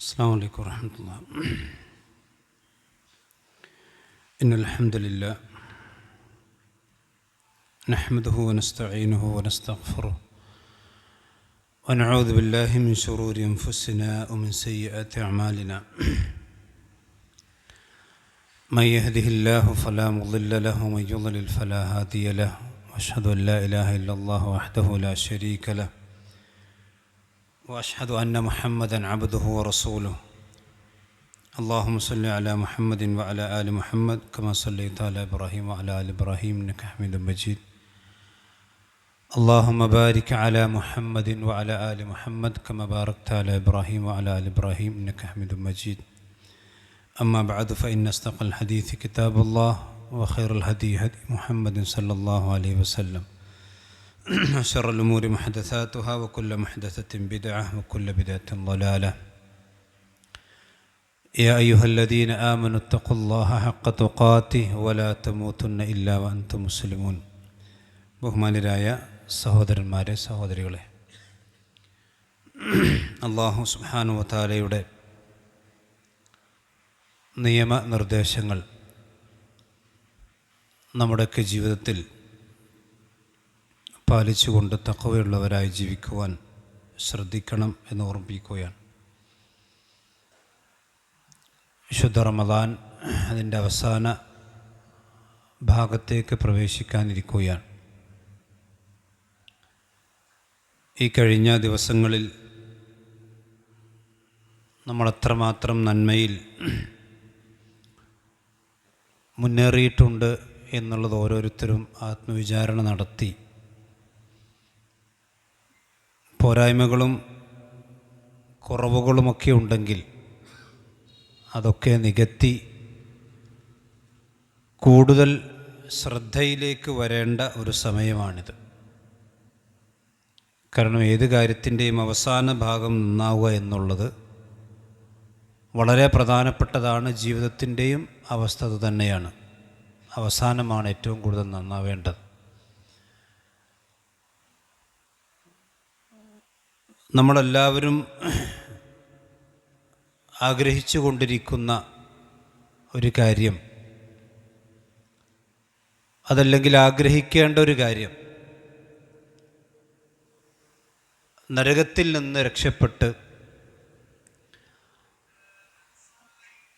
السلام عليكم ورحمة الله. إن الحمد لله نحمده ونستعينه ونستغفره ونعوذ بالله من شرور أنفسنا ومن سيئات أعمالنا. من يهده الله فلا مضل له ومن يضلل فلا هادي له، وأشهد أن لا إله إلا الله وحده لا شريك له، وأشهد أن محمدًا عبده ورسوله. اللهم صل على محمد وعلى آل محمد كما صليت على إبراهيم وعلى آل إبراهيم إنك حميد مجيد. اللهم بارك على محمد وعلى آل محمد كما باركت على إبراهيم وعلى آل إبراهيم إنك حميد مجيد. أما بعد، فإن أصدق الحديث كتاب الله، وخير الهدي هدي محمد صلى الله عليه وسلم، وشر الأمور محدثاتها، وكل محدثة بدعة، وكل بدعة ضلالة. يا أيها الذين آمنوا اتقوا الله حق تقاته ولا تموتن إلا وأنتم مسلمون. ബഹുമാനരായ സഹോദരന്മാരെ, സഹോദരികളെ, അല്ലാഹു സുബ്ഹാനഹു വ തആലയുടെ നിയമനിർദ്ദേശങ്ങൾ നമ്മുടെയൊക്കെ ജീവിതത്തിൽ പാലിച്ചുകൊണ്ട് തഖ്വയുള്ളവരായി ജീവിക്കുവാൻ ശ്രദ്ധിക്കണം എന്ന് ഓർമ്മിപ്പിക്കുകയാണ്. വിശുദ്ധ റമദാൻ അതിൻ്റെ അവസാന ഭാഗത്തേക്ക് പ്രവേശിക്കാനിരിക്കുകയാണ്. ഈ കഴിഞ്ഞ ദിവസങ്ങളിൽ നമ്മൾ എത്രമാത്രം നന്മയിൽ മുന്നേറിയിട്ടുണ്ട് എന്നുള്ളത് ഓരോരുത്തരും ആത്മവിചാരണ നടത്തി പോരായ്മകളും കുറവുകളുമൊക്കെ ഉണ്ടെങ്കിൽ അതൊക്കെ നികത്തി കൂടുതൽ ശ്രദ്ധയിലേക്ക് വരേണ്ട ഒരു സമയമാണിത്. കാരണം ഏത് കാര്യത്തിൻ്റെയും അവസാന ഭാഗം നന്നാവുക എന്നുള്ളത് വളരെ പ്രധാനപ്പെട്ടതാണ്. ജീവിതത്തിൻ്റെയും അവസ്ഥ അതുതന്നെയാണ്. അവസാനമാണ് ഏറ്റവും കൂടുതൽ നന്നാവേണ്ടത്. നമ്മളെല്ലാവരും ആഗ്രഹിച്ചു കൊണ്ടിരിക്കുന്ന ഒരു കാര്യം, അതല്ലെങ്കിൽ ആഗ്രഹിക്കേണ്ട ഒരു കാര്യം, നരകത്തിൽ നിന്ന് രക്ഷപ്പെട്ട്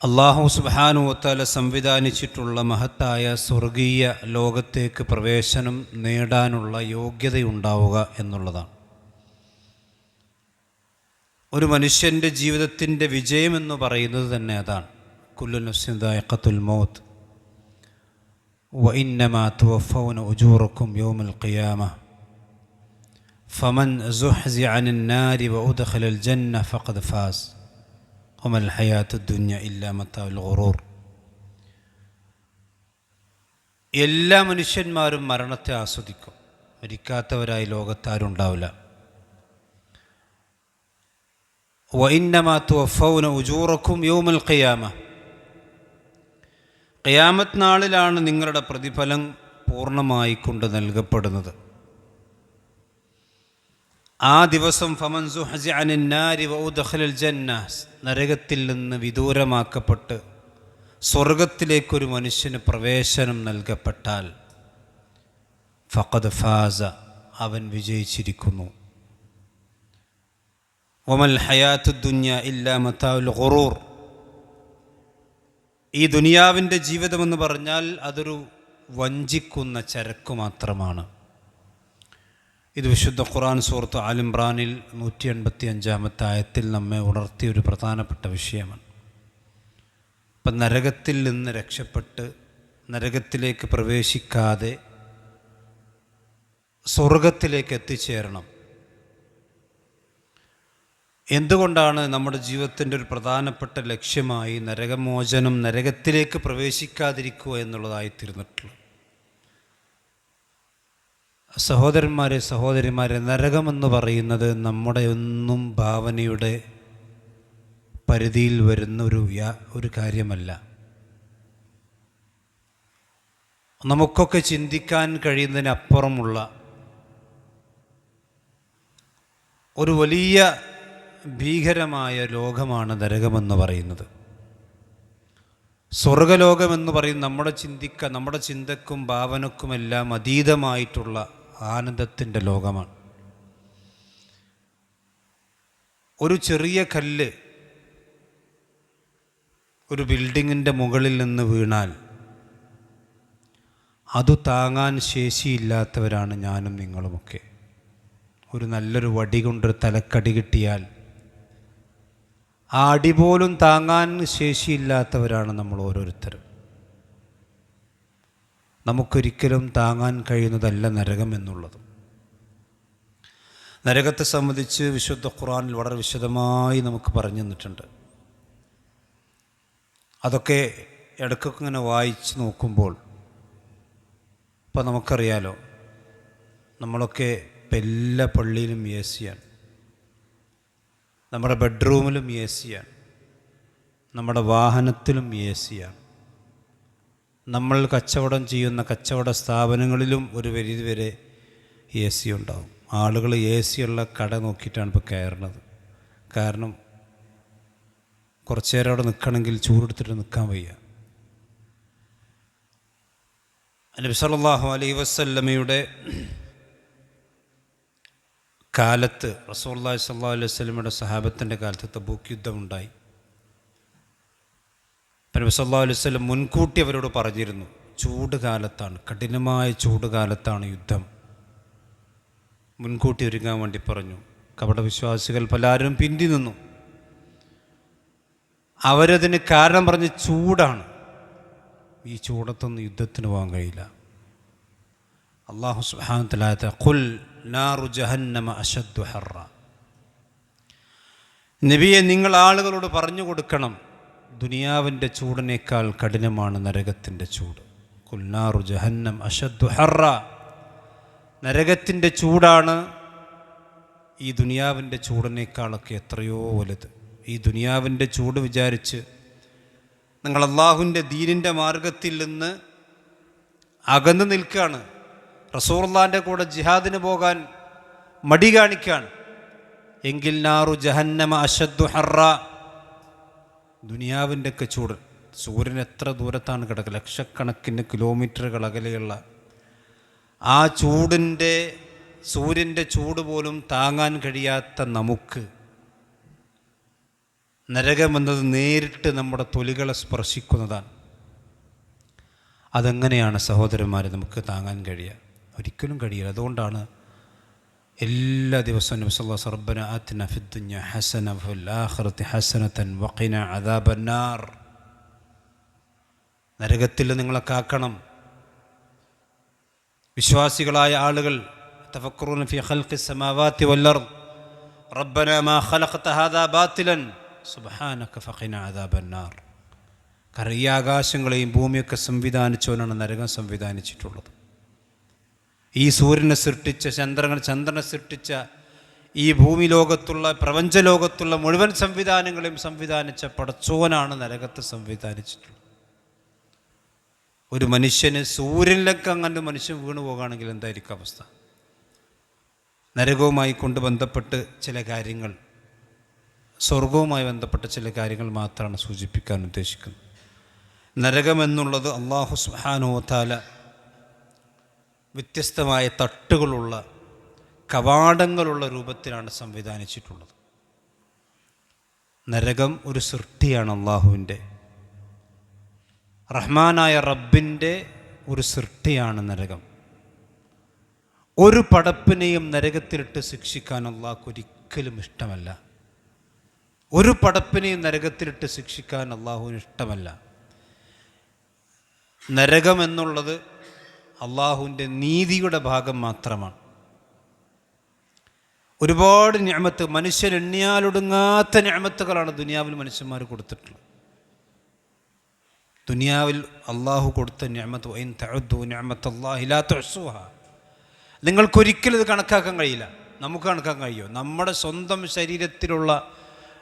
അല്ലാഹു സുബ്ഹാനഹു വ തആല സംവിധാനിച്ചിട്ടുള്ള മഹത്തായ സ്വർഗീയ ലോകത്തേക്ക് പ്രവേശനം നേടാനുള്ള യോഗ്യതയുണ്ടാവുക എന്നുള്ളതാണ്. ഒരു മനുഷ്യൻ്റെ ജീവിതത്തിൻ്റെ വിജയമെന്ന് പറയുന്നത് തന്നെ അതാണ്. കുല്ലു നഫ്സിൻ ദായിഖത്തുൽ മൗത്ത് വ ഇന്നമാ തുവഫൗന ഉജൂറക്കും യൗമൽ ഖിയാമ ഫമൻ സുഹ്സിഅ അനിൻ നാരി വ ഉദ്ഖിലൽ ജന്ന ഫഖദ് ഫാസ് വമൽ ഹയാത്തുദ് ദുനിയ ഇല്ലാ മതാഉൽ ഗുറൂർ. എല്ലാ മനുഷ്യന്മാരും മരണത്തെ ആസ്വദിക്കും. മരിക്കാത്തവരായി ലോകത്താരുണ്ടാവില്ല. വഇന്നമാ തുവഫൗന ഉജൂറക്കും യൗമൽ ഖിയാമ, ഖിയാമത്ത് നാളിലാണ് നിങ്ങളുടെ പ്രതിഫലം പൂർണ്ണമായി കൊണ്ട് നൽകപ്പെടുന്നത്. ആ ദിവസം ഫമൻ സുഹ്സിഅ അനിൻ നാരി വ ഉദ്ഖിലൽ ജന്ന, നരകത്തിൽ നിന്ന് വിദൂരമാക്കപ്പെട്ട് സ്വർഗത്തിലേക്കൊരു മനുഷ്യന് പ്രവേശനം നൽകപ്പെട്ടാൽ ഫഖദ് ഫാസ, അവൻ വിജയിച്ചിരിക്കുന്നു. വമൽ ഹയാത്തുദ് ദുനിയ ഇല്ലാ മതാഉൽ ഗുറൂർ, ഈ ദുനിയാവിൻ്റെ ജീവിതമെന്ന് പറഞ്ഞാൽ അതൊരു വഞ്ചിക്കുന്ന ചരക്ക് മാത്രമാണ്. ഇത് വിശുദ്ധ ഖുർആൻ സൂറത്ത് ആൽ ഇംറാനിൽ 185-ാമത്തെ ആയത്തിൽ നമ്മെ ഉണർത്തിയ ഒരു പ്രധാനപ്പെട്ട വിഷയമാണ്. ഇപ്പം നരകത്തിൽ നിന്ന് രക്ഷപ്പെട്ട് നരകത്തിലേക്ക് പ്രവേശിക്കാതെ സ്വർഗത്തിലേക്ക് എത്തിച്ചേരണം. എന്തുകൊണ്ടാണ് നമ്മുടെ ജീവിതത്തിൻ്റെ ഒരു പ്രധാനപ്പെട്ട ലക്ഷ്യമായി നരകമോചനം, നരകത്തിലേക്ക് പ്രവേശിക്കാതിരിക്കുക എന്നുള്ളതായിത്തീർന്നിട്ടുള്ളത്? സഹോദരന്മാരെ, സഹോദരിമാരെ, നരകമെന്ന് പറയുന്നത് നമ്മുടെ ഒന്നും ഭാവനയുടെ പരിധിയിൽ വരുന്ന ഒരു കാര്യമല്ല. നമുക്കൊക്കെ ചിന്തിക്കാൻ കഴിയുന്നതിനപ്പുറമുള്ള ഒരു വലിയ ഭീകരമായ ലോകമാണ് നരകമെന്ന് പറയുന്നത്. സ്വർഗലോകമെന്ന് പറയുന്നത് നമ്മുടെ ചിന്തക്കും ഭാവനക്കുമെല്ലാം അതീതമായിട്ടുള്ള ആനന്ദത്തിൻ്റെ ലോകമാണ്. ഒരു ചെറിയ കല്ല് ഒരു ബിൽഡിങ്ങിൻ്റെ മുകളിൽ നിന്ന് വീണാൽ അത് താങ്ങാൻ ശേഷിയില്ലാത്തവരാണ് ഞാനും നിങ്ങളുമൊക്കെ. ഒരു നല്ലൊരു വടി കൊണ്ടൊരു തലക്കടി കിട്ടിയാൽ ആ അടി പോലും താങ്ങാൻ ശേഷിയില്ലാത്തവരാണ് നമ്മൾ ഓരോരുത്തരും. നമുക്കൊരിക്കലും താങ്ങാൻ കഴിയുന്നതല്ല നരകം എന്നുള്ളത്. നരകത്തെ സംബന്ധിച്ച് വിശുദ്ധ ഖുർആനിൽ വളരെ വിശദമായി നമുക്ക് പറഞ്ഞു തന്നിട്ടുണ്ട്. അതൊക്കെ ഇടയ്ക്കൊക്കെ ഇങ്ങനെ വായിച്ച് നോക്കുമ്പോൾ ഇപ്പം നമുക്കറിയാലോ, നമ്മളൊക്കെ ഇപ്പം എല്ലാ പള്ളിയിലും AC-യാണ്, നമ്മുടെ ബെഡ്റൂമിലും AC-യാണ്, നമ്മുടെ വാഹനത്തിലും AC-യാണ്, നമ്മൾ കച്ചവടം ചെയ്യുന്ന കച്ചവട സ്ഥാപനങ്ങളിലും ഒരു പരിധി വരെ AC ഉണ്ടാവും. ആളുകൾ AC ഉള്ള കട നോക്കിയിട്ടാണ് ഇപ്പോൾ കയറുന്നത്. കാരണം കുറച്ചു നേരം അവിടെ നിൽക്കണമെങ്കിൽ ചൂടെടുത്തിട്ട് നിൽക്കാൻ വയ്യ. നബി സല്ലല്ലാഹു അലൈഹി വസല്ലമയുടെ കാലത്ത്, റസൂലുള്ളാഹി സ്വല്ലല്ലാഹു അലൈഹി വസല്ലമയുടെ സഹാബത്തിൻ്റെ കാലത്ത് തബൂക്ക് യുദ്ധമുണ്ടായി. നബി സല്ലല്ലാഹു അലൈഹി വസല്ലം മുൻകൂട്ടി അവരോട് പറഞ്ഞിരുന്നു, ചൂട് കാലത്താണ്, കഠിനമായ ചൂട് കാലത്താണ് യുദ്ധം. മുൻകൂട്ടി ഒരുങ്ങാൻ വേണ്ടി പറഞ്ഞു. കപടവിശ്വാസികൾ പലരും പിന്തി നിന്നു. അവരതിന് കാരണം പറഞ്ഞ് ചൂടാണ്, ഈ ചൂടത്തൊന്നും യുദ്ധത്തിന് പോകാൻ കഴിയില്ല. അല്ലാഹു സുബ്ഹാനഹു വ തആല ഖുൽ നാറു ജഹന്നമ അശദ്ദു ഹർറ, നബിയെ നിങ്ങൾ ആളുകളോട് പറഞ്ഞു കൊടുക്കണം, ദുനിയാവിൻ്റെ ചൂടിനേക്കാൾ കഠിനമാണ് നരകത്തിൻ്റെ ചൂട്. ഖുൽ നാറു ജഹന്നം അശദ്ദു ഹർറ, നരകത്തിൻ്റെ ചൂടാണ് ഈ ദുനിയാവിൻ്റെ ചൂടിനേക്കാളൊക്കെ എത്രയോ വലുത്. ഈ ദുനിയാവിൻ്റെ ചൂട് വിചാരിച്ച് നിങ്ങൾ അള്ളാഹുവിൻ്റെ ദീനിൻ്റെ മാർഗത്തിൽ നിന്ന് അകന്നു നിൽക്കുകയാണ്. റസൂലുള്ളാഹിൻ്റെ കൂടെ ജിഹാദിന് പോകാൻ മടി കാണിക്കുകയാണ്. എങ്കിൽ നാറു ജഹന്നമ അശദ്ദു ഹർറ, ദുനിയാവിൻ്റെ ഒക്കെ ചൂട്, സൂര്യൻ എത്ര ദൂരത്താണ് കിടക്കുക, ലക്ഷക്കണക്കിന് കിലോമീറ്ററുകൾ അകലെയുള്ള ആ സൂര്യൻ്റെ ചൂട് പോലും താങ്ങാൻ കഴിയാത്ത നമുക്ക് നരകമെന്നത് നേരിട്ട് നമ്മുടെ തൊലികളെ സ്പർശിക്കുന്നതാണ്. അതെങ്ങനെയാണ് സഹോദരന്മാരെ നമുക്ക് താങ്ങാൻ കഴിയുക? ഒരിക്കലും കഴിയില്ല. അതുകൊണ്ടാണ് എല്ലാ ദിവസവും നബി സല്ലല്ലാഹു അലൈഹി വസല്ലം റബ്ബന ആതിന ഫിദ്ദുനിയ ഹസന വഫിൽ ആഖിറതി ഹസനതൻ വഖിന അദാബന്നാർ, നരകത്തിൽ നിങ്ങളെ കാക്കണം. വിശ്വാസികളായ ആളുകൾ തഫക്കറൂന ഫീ ഖൽഖിസ് സമാവാതി വൽ അർദ് റബ്ബന മാ ഖലഖത ഹാദാ ബാതിലൻ സുബ്ഹാനക ഫഖിന അദാബന്നാർ. കാരണം ഈ ആകാശങ്ങളെയും ഭൂമിയൊക്കെ സംവിധാനിച്ചവനാണ് നരകം സംവിധാനിച്ചിട്ടുള്ളത്. ഈ സൂര്യനെ സൃഷ്ടിച്ച, ചന്ദ്രനെ സൃഷ്ടിച്ച, ഈ ഭൂമി ലോകത്തുള്ള പ്രപഞ്ചലോകത്തുള്ള മുഴുവൻ സംവിധാനങ്ങളെയും സംവിധാനിച്ച പടച്ചോനാണ് നരകത്തെ സംവിധാനിച്ചിട്ടുള്ളത്. ഒരു മനുഷ്യന് സൂര്യനിലൊക്കെ അങ്ങനെ മനുഷ്യൻ വീണു പോകുകയാണെങ്കിൽ എന്തായിരിക്കും അവസ്ഥ? നരകവുമായി കൊണ്ട് ബന്ധപ്പെട്ട് ചില കാര്യങ്ങൾ, സ്വർഗവുമായി ബന്ധപ്പെട്ട ചില കാര്യങ്ങൾ മാത്രമാണ് സൂചിപ്പിക്കാൻ ഉദ്ദേശിക്കുന്നത്. നരകമെന്നുള്ളത് അല്ലാഹു സുബ്ഹാനഹു വ തആല വ്യത്യസ്തമായ തട്ടുകളുള്ള, കവാടങ്ങളുള്ള രൂപത്തിലാണ് സംവിധാനിച്ചിട്ടുള്ളത്. നരകം ഒരു സൃഷ്ടിയാണ്, അള്ളാഹുവിൻ്റെ റഹ്മാനായ റബ്ബിൻ്റെ ഒരു സൃഷ്ടിയാണ് നരകം. ഒരു പടപ്പിനെയും നരകത്തിലിട്ട് ശിക്ഷിക്കാൻ അള്ളാഹ്ക്ക് ഒരിക്കലും ഇഷ്ടമല്ല. ഒരു പടപ്പിനെയും നരകത്തിലിട്ട് ശിക്ഷിക്കാൻ അള്ളാഹുവിന് ഇഷ്ടമല്ല. നരകം എന്നുള്ളത് അള്ളാഹുവിൻ്റെ നീതിയുടെ ഭാഗം മാത്രമാണ്. ഒരുപാട് നിഅമത്ത്, മനുഷ്യൻ എണ്ണിയാലൊടുങ്ങാത്ത നിഅമത്തുകളാണ് ദുനിയാവിൽ മനുഷ്യന്മാർ കൊടുത്തിട്ടുള്ളത്. ദുനിയാവിൽ അള്ളാഹു കൊടുത്ത നിഅമത്ത് വഇൻ തഉദ്ദു നിഅമത്തല്ലാഹി ലാ തുഹ്സുഹാ, നിങ്ങൾക്കൊരിക്കലും ഇത് കണക്കാക്കാൻ കഴിയില്ല. നമുക്ക് കണക്കാക്കാൻ കഴിയുമോ? നമ്മുടെ സ്വന്തം ശരീരത്തിലുള്ള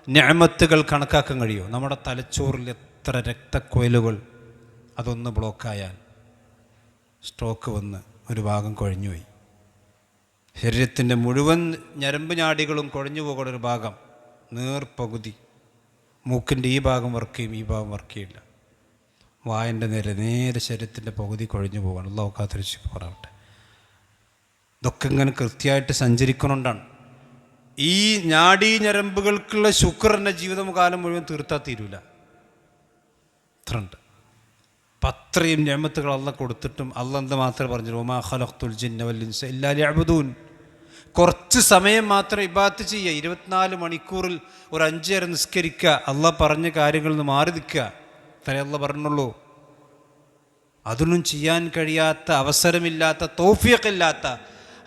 നിഅമത്തുകൾ കണക്കാക്കാൻ കഴിയുമോ? നമ്മുടെ തലച്ചോറിൽ എത്ര രക്തക്കൊയലുകൾ, അതൊന്ന് ബ്ലോക്കായാൽ സ്ട്രോക്ക് വന്ന് ഒരു ഭാഗം കുഴഞ്ഞുപോയി. ശരീരത്തിൻ്റെ മുഴുവൻ ഞരമ്പ് നാഡികളും കുഴഞ്ഞു പോകുന്ന ഒരു ഭാഗം നേർപകുതി. മൂക്കിൻ്റെ ഈ ഭാഗം വർക്ക് ചെയ്യും, ഈ ഭാഗം വർക്ക് ചെയ്യില്ല. വായൻ്റെ നേരെ ശരീരത്തിൻ്റെ പകുതി കൊഴിഞ്ഞു പോകാൻ അല്ലാഹു കാത്തിരക്ഷിക്കുമാറാവട്ടെ. ഇതൊക്കെ ഇങ്ങനെ കൃത്യമായിട്ട് സഞ്ചരിക്കുന്നുണ്ടാണ്. ഈ ഞാടീ ഞരമ്പുകൾക്കുള്ള ശുക്ർ എന്നെ ജീവിതകാലം മുഴുവൻ തീർത്താൽ തീരൂല. അത്രയുണ്ട്. അത്രയും നിഅമത്തുകൾ അള്ളാഹ് കൊടുത്തിട്ടും അള്ളാഹ് എന്താ മാത്രമേ പറഞ്ഞു, വമാ ഖലഖ്തുൽ ജിന്ന വൽ ഇൻസ ഇല്ലാ ലിയഅ്ബുദൂൻ. കുറച്ച് സമയം മാത്രം ഇബാദത്ത് ചെയ്യുക. 24 മണിക്കൂറിൽ ഒരു 5 നേരം നിസ്കരിക്കുക, അള്ളാഹ് പറഞ്ഞ കാര്യങ്ങളിൽ നിന്ന് മാറി നിൽക്കുക. അത്രേ അള്ളാഹ് പറഞ്ഞുള്ളൂ. അതൊന്നും ചെയ്യാൻ കഴിയാത്ത, അവസരമില്ലാത്ത, തൗഫീഖില്ലാത്ത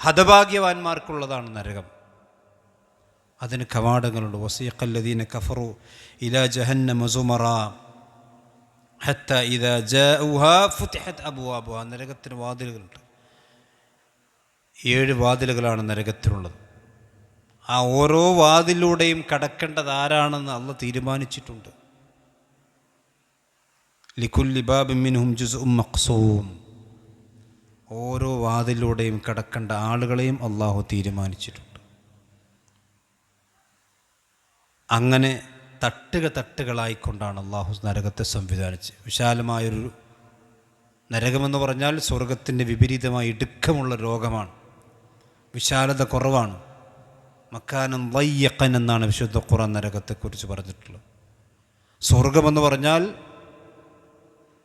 ഹതഭാഗ്യവാന്മാർക്കുള്ളതാണ് നരകം. അതിന് കവാടങ്ങളുണ്ട്. വസീഖല്ലദീന കഫറു ഇലാ ജഹന്നമ സുമറാ ഹത്താ ഇദാ ജാഊഹാ ഫുതിഹത് അബ്വാബുഹാ. നരകത്തിന് വാതിലുകളുണ്ട്. 7 വാതിലുകളാണ് നരകത്തിനുള്ളത്. ആ ഓരോ വാതിലൂടെയും കടക്കേണ്ടത് ആരാണെന്ന് അള്ളാഹ് തീരുമാനിച്ചിട്ടുണ്ട്. ലികുല്ലി ബാബിൻ മിൻഹും ജുസ്ഉം മഖ്സൂം. ഓരോ വാതിലൂടെയും കടക്കേണ്ട ആളുകളെയും അള്ളാഹു തീരുമാനിച്ചിട്ടുണ്ട്. അങ്ങനെ തട്ടുകളായിക്കൊണ്ടാണ് അള്ളാഹു നരകത്തെ സംവിധാനിച്ചത്. വിശാലമായൊരു നരകമെന്ന് പറഞ്ഞാൽ സ്വർഗത്തിൻ്റെ വിപരീതമായി ഇടുക്കമുള്ള രോഗമാണ്, വിശാലത കുറവാണ്. മക്കാനം വയ്യക്കൻ എന്നാണ് വിശുദ്ധ ഖുർആൻ നരകത്തെക്കുറിച്ച് പറഞ്ഞിട്ടുള്ളത്. സ്വർഗമെന്ന് പറഞ്ഞാൽ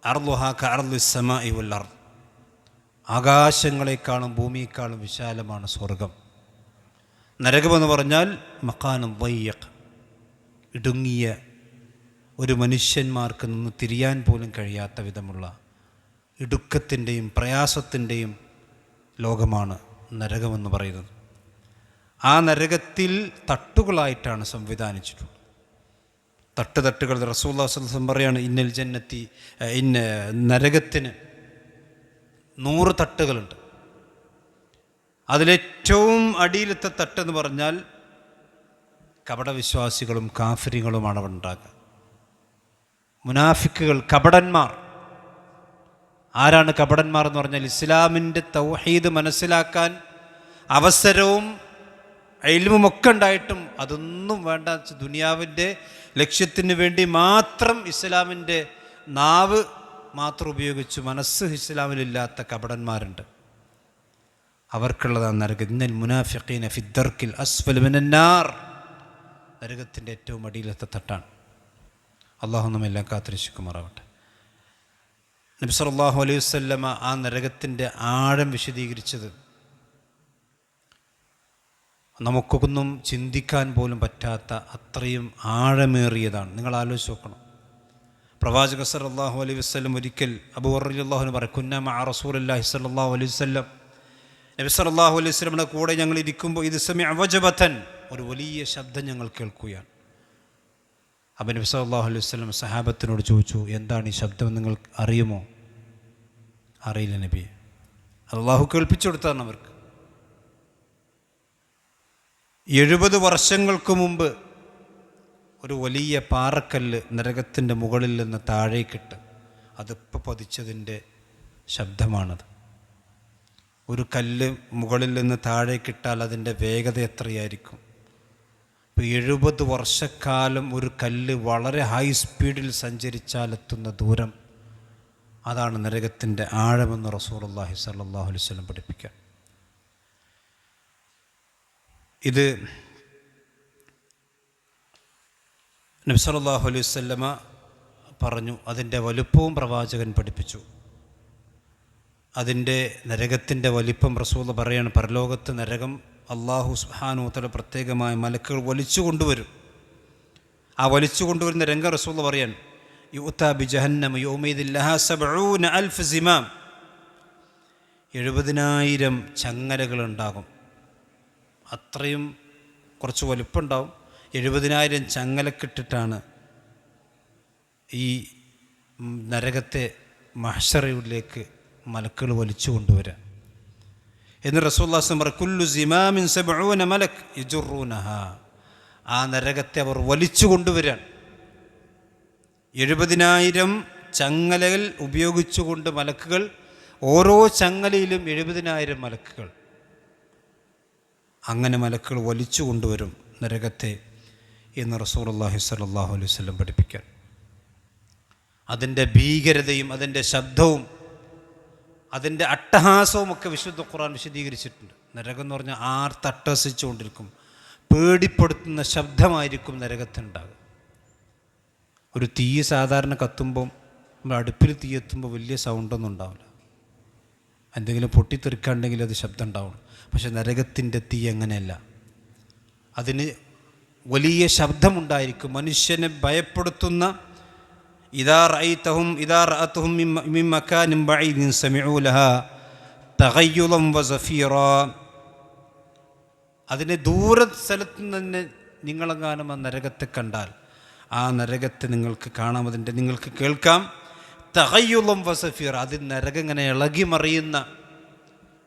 അർളുഹാ കഅർളിസ് സമാഇ വൽ അർദ്, ആകാശങ്ങളെക്കാളും ഭൂമിയെക്കാളും വിശാലമാണ് സ്വർഗം. നരകമെന്ന് പറഞ്ഞാൽ മക്കാനം വയ്യക്ക്, ഇടുങ്ങിയ, ഒരു മനുഷ്യന്മാർക്ക് നിന്ന് തിരിയാൻ പോലും കഴിയാത്ത വിധമുള്ള ഇടുക്കത്തിൻ്റെയും പ്രയാസത്തിൻ്റെയും ലോകമാണ് നരകമെന്ന് പറയുന്നത്. ആ നരകത്തിൽ തട്ടുകളായിട്ടാണ് സംവിധാനിച്ചിട്ടുള്ളത്. തട്ടുകൾ റസൂലുള്ളാഹി സ്വല്ലല്ലാഹു അലൈഹി വസല്ലം പറയാണ്, ഇന്നൽ ജന്നത്തി, നരകത്തിന് 100 തട്ടുകളുണ്ട്. അതിലേറ്റവും അടിയിലത്തെ തട്ടെന്ന് പറഞ്ഞാൽ കപടവിശ്വാസികളും കാഫിറുകളുമാണ് അവിടെ ഉണ്ടാകുക. മുനാഫിക്കുകൾ, കപടന്മാർ. ആരാണ് കപടന്മാർ എന്ന് പറഞ്ഞാൽ, ഇസ്ലാമിൻ്റെ തൗഹീദ് മനസ്സിലാക്കാൻ അവസരവും ഇൽമുമൊക്കെ ഉണ്ടായിട്ടും അതൊന്നും വേണ്ട, ദുനിയാവിൻ്റെ ലക്ഷ്യത്തിന് വേണ്ടി മാത്രം ഇസ്ലാമിൻ്റെ നാവ് മാത്രം ഉപയോഗിച്ച് മനസ്സ് ഇസ്ലാമിലില്ലാത്ത കപടന്മാരുണ്ട്. അവർക്കുള്ളതാണ് നരകം. ഇന്നൽ മുനാഫിഖീന ഫിദ്ദർക്കിൽ അസ്ഫൽ മിനന്നാർ. നരകത്തിൻ്റെ ഏറ്റവും അടിയിലത്തെ തട്ടാണ്. അള്ളാഹു നമ്മെല്ലാം കാത്തിരക്ഷിക്കുമാറാവട്ടെ. നബി സല്ലല്ലാഹു അലൈഹി വസല്ലമ ആ നരകത്തിൻ്റെ ആഴം വിശദീകരിച്ചത് നമുക്കൊന്നും ചിന്തിക്കാൻ പോലും പറ്റാത്ത അത്രയും ആഴമേറിയതാണ്. നിങ്ങൾ ആലോചിച്ച് നോക്കണം. പ്രവാചക സല്ലല്ലാഹു അലൈഹി വസല്ലം ഒരിക്കൽ അബൂ ഹുറൈറ റളിയല്ലാഹു അൻഹു പറയും, കുന്ന മഅ റസൂലില്ലാഹി സല്ലല്ലാഹു അലൈഹി വസല്ലം, നബി സല്ലല്ലാഹു അലൈഹി വസല്ലമയുടെ കൂടെ ഞങ്ങൾ ഇരിക്കുമ്പോൾ ഇത് സമിഅ വജബതൻ, ഒരു വലിയ ശബ്ദം ഞങ്ങൾ കേൾക്കുകയാണ്. അപ്പോൾ നബി സല്ലല്ലാഹു അലൈഹി വസല്ലം സഹാബത്തിനോട് ചോദിച്ചു, എന്താണ് ഈ ശബ്ദം, നിങ്ങൾ അറിയുമോ? അറിയില്ല നബിയെ. അള്ളാഹു കേൾപ്പിച്ചു കൊടുത്താണ് അവർക്ക്. 70 വർഷങ്ങൾക്ക് മുമ്പ് ഒരു വലിയ പാറക്കല്ല് നരകത്തിൻ്റെ മുകളിൽ നിന്ന് താഴേക്കിട്ട് അതിപ്പോൾ പതിച്ചതിൻ്റെ ശബ്ദമാണത്. ഒരു കല്ല് മുകളിൽ നിന്ന് താഴേക്കിട്ടാൽ അതിൻ്റെ വേഗത എത്രയായിരിക്കും? ഇപ്പോൾ 70 വർഷക്കാലം ഒരു കല്ല് വളരെ ഹൈ സ്പീഡിൽ സഞ്ചരിച്ചാലെത്തുന്ന ദൂരം, അതാണ് നരകത്തിൻ്റെ ആഴമെന്ന് റസൂലുള്ളാഹി സ്വല്ലല്ലാഹു അലൈഹി വസല്ലം പഠിപ്പിക്കുക. ഇത് നബി സല്ലല്ലാഹു അലൈഹി വസല്ലമ പറഞ്ഞു. അതിൻ്റെ വലുപ്പവും പ്രവാചകൻ പഠിപ്പിച്ചു. അതിൻ്റെ നരകത്തിൻ്റെ വലിപ്പം റസൂൽ പറയാണ്, പരലോകത്ത് നരകം അല്ലാഹു സുബ്ഹാനഹു വ തആല പ്രത്യേകമായ മലക്കുകൾ വലിച്ചു കൊണ്ടുവരും. ആ വലിച്ചു കൊണ്ടുവരുന്ന രംഗം റസൂൽ പറയാൻ, യുഅ്താ ബി ജഹന്നമ യൗമഇദിൻ ലഹാ 70000 സിമാം, 70,000 ചങ്ങലകളുണ്ടാകും. അത്രയും കുറച്ച് വലുപ്പമുണ്ടാവും. 70,000 ചങ്ങലക്കിട്ടിട്ടാണ് ഈ നരകത്തെ മഹ്ശറിലേക്ക് മലക്കുകൾ വലിച്ചു കൊണ്ടുവരിക എന്ന് റസൂലുള്ളാഹി സ്വല്ലല്ലാഹു അലൈഹി വസല്ലം പറഞ്ഞു. കുല്ലു സിമാമിൻ 70 മലക് യജുറൂനഹാ, ആ നരകത്തെ അവർ വലിച്ചു കൊണ്ടുവരാൻ. 70,000 ചങ്ങലകൾ ഉപയോഗിച്ചുകൊണ്ട് മലക്കുകൾ, ഓരോ ചങ്ങലയിലും 70,000 മലക്കുകൾ, അങ്ങനെ മലക്കുകൾ വലിച്ചു കൊണ്ടുവരും നരകത്തെ. എന്ന് റസൂലുള്ളാഹി സ്വല്ലല്ലാഹു അലൈഹി വസല്ലം പഠിപ്പിക്കാൻ. അതിൻ്റെ ഭീകരതയും അതിൻ്റെ ശബ്ദവും അതിൻ്റെ അട്ടഹാസവും ഒക്കെ വിശുദ്ധ ഖുർആൻ വിശദീകരിച്ചിട്ടുണ്ട്. നരകം എന്ന് പറഞ്ഞാൽ ആർത്തട്ടഹസിച്ചുകൊണ്ടിരിക്കും, പേടിപ്പെടുത്തുന്ന ശബ്ദമായിരിക്കും നരകത്തിനുണ്ടാകുക. ഒരു തീ സാധാരണ കത്തുമ്പം നമ്മൾ അടുപ്പിൽ തീ എത്തുമ്പോൾ വലിയ സൗണ്ടൊന്നും ഉണ്ടാവില്ല, എന്തെങ്കിലും പൊട്ടിത്തെറിക്കാണ്ടെങ്കിൽ അത് ശബ്ദം ഉണ്ടാവും. പക്ഷെ നരകത്തിൻ്റെ തീ അങ്ങനെയല്ല, അതിന് വലിയ ശബ്ദമുണ്ടായിരിക്കും, മനുഷ്യനെ ഭയപ്പെടുത്തുന്ന. ഇദാ റഅതുഹും മിൻ മകാനിൻ ബഈദിൻ സമിഉ ലഹാ തഗയ്യുളൻ വസഫീറാ. അതിനെ ദൂര സ്ഥലത്ത് നിന്ന് നിങ്ങളെങ്ങാനും ആ നരകത്തെ കണ്ടാൽ ആ നരകത്തെ നിങ്ങൾക്ക് കാണാം, അതിൻ്റെ നിങ്ങൾക്ക് കേൾക്കാം. തഗയ്യുളൻ വസഫീറ, അതിൽ നരകം ഇങ്ങനെ ഇളകി മറിയുന്ന